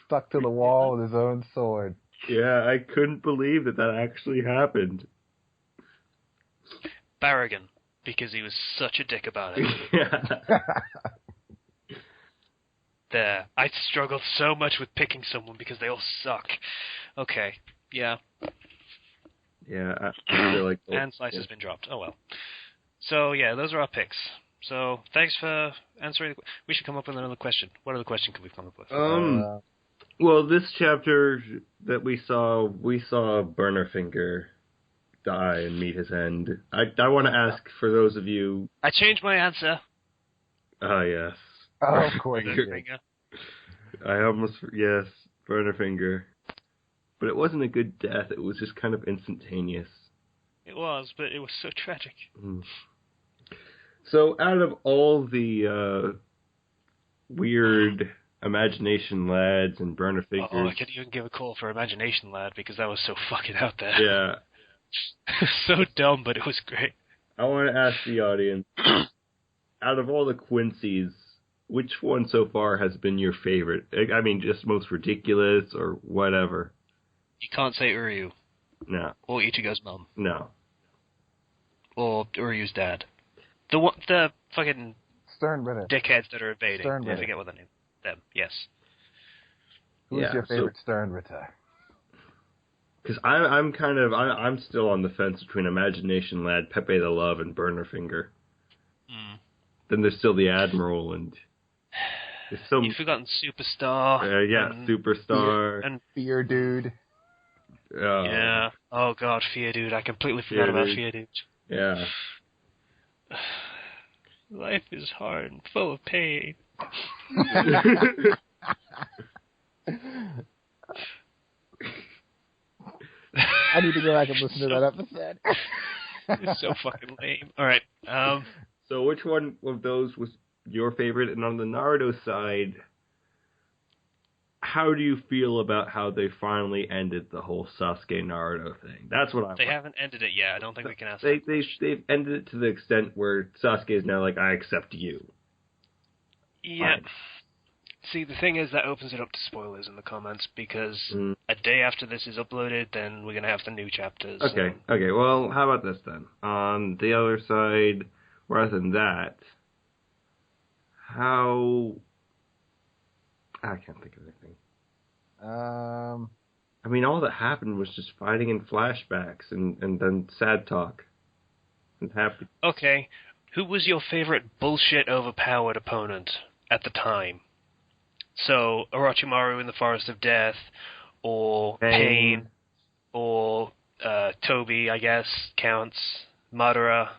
[SPEAKER 3] Stuck to the wall with his own sword.
[SPEAKER 2] Yeah, I couldn't believe that actually happened.
[SPEAKER 1] Barragan, because he was such a dick about it.
[SPEAKER 2] Yeah.
[SPEAKER 1] There. I struggled so much with picking someone because they all suck. Okay. Yeah.
[SPEAKER 2] Yeah, I feel like...
[SPEAKER 1] And Slicer's been dropped. Oh well. So, yeah, those are our picks. So, thanks for answering. We should come up with another question. What other question could we come up with?
[SPEAKER 2] Well, this chapter that we saw Burnerfinger die and meet his end. I want to ask for those of you.
[SPEAKER 1] I changed my answer.
[SPEAKER 2] Ah, yes.
[SPEAKER 3] Oh, of course. you did.
[SPEAKER 1] Finger.
[SPEAKER 2] I almost yes, Burnerfinger. But it wasn't a good death. It was just kind of instantaneous.
[SPEAKER 1] It was, but it was so tragic.
[SPEAKER 2] Mm. So, out of all the weird Imagination Lads and Burnerfingers...
[SPEAKER 1] Oh, I couldn't even give a call for Imagination Lad because that was so fucking out there.
[SPEAKER 2] Yeah.
[SPEAKER 1] So dumb, but it was great.
[SPEAKER 2] I want to ask the audience, out of all the Quincy's, which one so far has been your favorite? I mean, just most ridiculous or whatever.
[SPEAKER 1] You can't say Uryu.
[SPEAKER 2] No.
[SPEAKER 1] Or Ichigo's mum.
[SPEAKER 2] No.
[SPEAKER 1] Or Uryu's dad. The fucking
[SPEAKER 3] Stern Ritter.
[SPEAKER 1] dickheads that are evading.
[SPEAKER 3] Stern
[SPEAKER 1] I
[SPEAKER 3] Ritter.
[SPEAKER 1] forget what their name. Them. Yes.
[SPEAKER 3] Who's
[SPEAKER 2] Yeah,
[SPEAKER 3] your favorite Stern Ritter?
[SPEAKER 2] Because I'm still on the fence between Imagination Lad, Pepe the Love, and Burnerfinger.
[SPEAKER 1] Mm.
[SPEAKER 2] Then there's still the Admiral, and there's some...
[SPEAKER 1] You've forgotten Superstar.
[SPEAKER 2] yeah, Superstar.
[SPEAKER 1] And
[SPEAKER 3] Fear Dude.
[SPEAKER 1] yeah. Oh god, Fear Dude. I completely forgot about Fear Dude.
[SPEAKER 2] Yeah.
[SPEAKER 1] Life is hard and full of pain.
[SPEAKER 3] I need to go back and listen to that episode.
[SPEAKER 1] It's so fucking lame. Alright,
[SPEAKER 2] So which one of those was your favorite? And on the Naruto side, how do you feel about how they finally ended the whole Sasuke Naruto thing? That's what
[SPEAKER 1] they haven't ended it yet. I don't think we can ask
[SPEAKER 2] they've
[SPEAKER 1] that.
[SPEAKER 2] ended it to the extent where Sasuke is now like, I accept you.
[SPEAKER 1] Yeah.
[SPEAKER 2] Fine.
[SPEAKER 1] See, the thing is that opens it up to spoilers in the comments because a day after this is uploaded, then we're going to have the new chapters.
[SPEAKER 2] Okay, well, how about this then? On the other side, rather than that, how... I can't think of anything. I mean, all that happened was just fighting in flashbacks and then sad talk. And happy.
[SPEAKER 1] Okay, who was your favorite bullshit overpowered opponent at the time? So, Orochimaru in the Forest of Death, or Pain, or Toby, I guess, counts. Madara.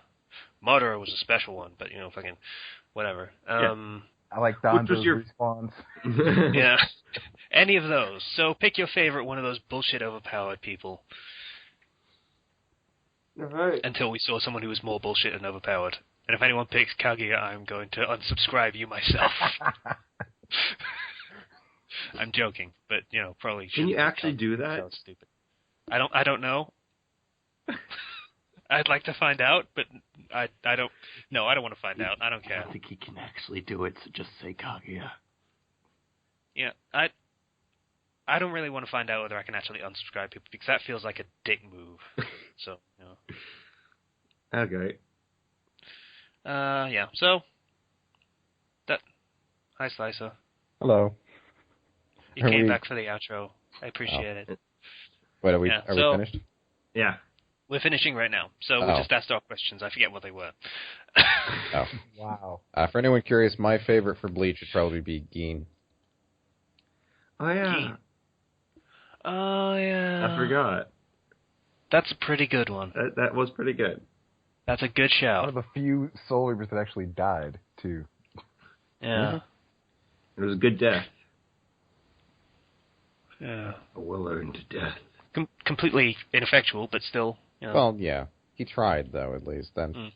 [SPEAKER 1] Madara was a special one, but, fucking whatever.
[SPEAKER 3] I like Donzo's respawns.
[SPEAKER 1] Yeah. Any of those. So pick your favorite one of those bullshit overpowered people.
[SPEAKER 2] Alright.
[SPEAKER 1] Until we saw someone who was more bullshit and overpowered. And if anyone picks Kaguya, I'm going to unsubscribe you myself. I'm joking, but probably.
[SPEAKER 2] Can you actually do that?
[SPEAKER 1] Sounds stupid. I don't know. I'd like to find out, but I don't. No, I don't want to find out. I don't care.
[SPEAKER 2] I don't think he can actually do it. So just say Kaguya.
[SPEAKER 1] Yeah, I don't really want to find out whether I can actually unsubscribe people because that feels like a dick move. So
[SPEAKER 2] Okay.
[SPEAKER 1] Yeah. So that. Hi, Slicer.
[SPEAKER 4] Hello.
[SPEAKER 1] You came back for the outro. I appreciate it.
[SPEAKER 4] Wait, are we finished?
[SPEAKER 2] Yeah.
[SPEAKER 1] We're finishing right now, so we just asked our questions. I forget what they were.
[SPEAKER 4] Oh.
[SPEAKER 3] Wow.
[SPEAKER 4] For anyone curious, my favorite for Bleach would probably be Gin.
[SPEAKER 2] Oh, yeah.
[SPEAKER 1] Gin. Oh, yeah.
[SPEAKER 2] I forgot.
[SPEAKER 1] That's a pretty good one.
[SPEAKER 2] That was pretty good.
[SPEAKER 1] That's a good shout.
[SPEAKER 3] One of the few Soul Reapers that actually died, too.
[SPEAKER 1] Yeah.
[SPEAKER 2] It was a good death.
[SPEAKER 1] Yeah.
[SPEAKER 2] A well-earned death.
[SPEAKER 1] Completely ineffectual, but still.
[SPEAKER 4] Well, yeah. He tried, though, at least. Then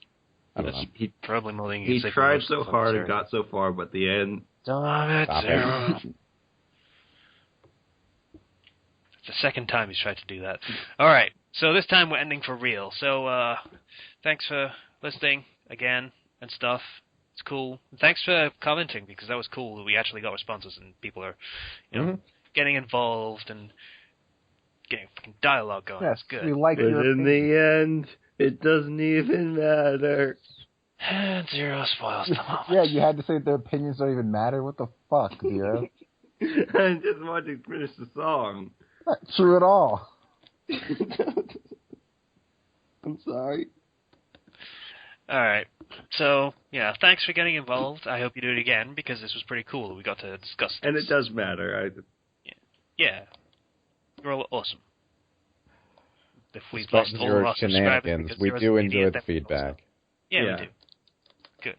[SPEAKER 4] I don't know.
[SPEAKER 2] He
[SPEAKER 1] probably more than
[SPEAKER 2] he tried so hard and got so far, but the end...
[SPEAKER 1] Damn it,
[SPEAKER 4] Stop
[SPEAKER 1] Zero.
[SPEAKER 4] it.
[SPEAKER 1] It's the second time he's tried to do that. Alright, so this time we're ending for real. So, thanks for listening again and stuff. It's cool. And thanks for commenting, because that was cool that we actually got responses and people are, getting involved and getting fucking dialogue going.
[SPEAKER 3] Yes,
[SPEAKER 1] That's good.
[SPEAKER 3] we like
[SPEAKER 2] But
[SPEAKER 3] your
[SPEAKER 2] in
[SPEAKER 3] opinion.
[SPEAKER 2] the end, it doesn't even matter.
[SPEAKER 1] And Zero spoils the moment.
[SPEAKER 3] Yeah, you had to say their opinions don't even matter? What the fuck, Zero?
[SPEAKER 2] I just wanted to finish the song.
[SPEAKER 3] Not true at all.
[SPEAKER 2] I'm sorry.
[SPEAKER 1] Alright, so, yeah, thanks for getting involved. I hope you do it again, because this was pretty cool. We got to discuss this.
[SPEAKER 2] And it does matter.
[SPEAKER 1] Yeah. You're all awesome. If we've
[SPEAKER 4] Despite
[SPEAKER 1] lost all of
[SPEAKER 4] your
[SPEAKER 1] our subscribers
[SPEAKER 4] shenanigans,
[SPEAKER 1] because
[SPEAKER 4] we
[SPEAKER 1] Zero's
[SPEAKER 4] do
[SPEAKER 1] an
[SPEAKER 4] enjoy
[SPEAKER 1] idiot,
[SPEAKER 4] the
[SPEAKER 1] then we've lost
[SPEAKER 4] feedback.
[SPEAKER 1] them. Yeah,
[SPEAKER 2] Yeah.
[SPEAKER 1] we do. Good.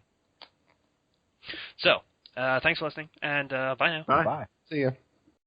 [SPEAKER 1] So, thanks for listening, and bye now.
[SPEAKER 2] Bye.
[SPEAKER 3] Bye.
[SPEAKER 4] See ya.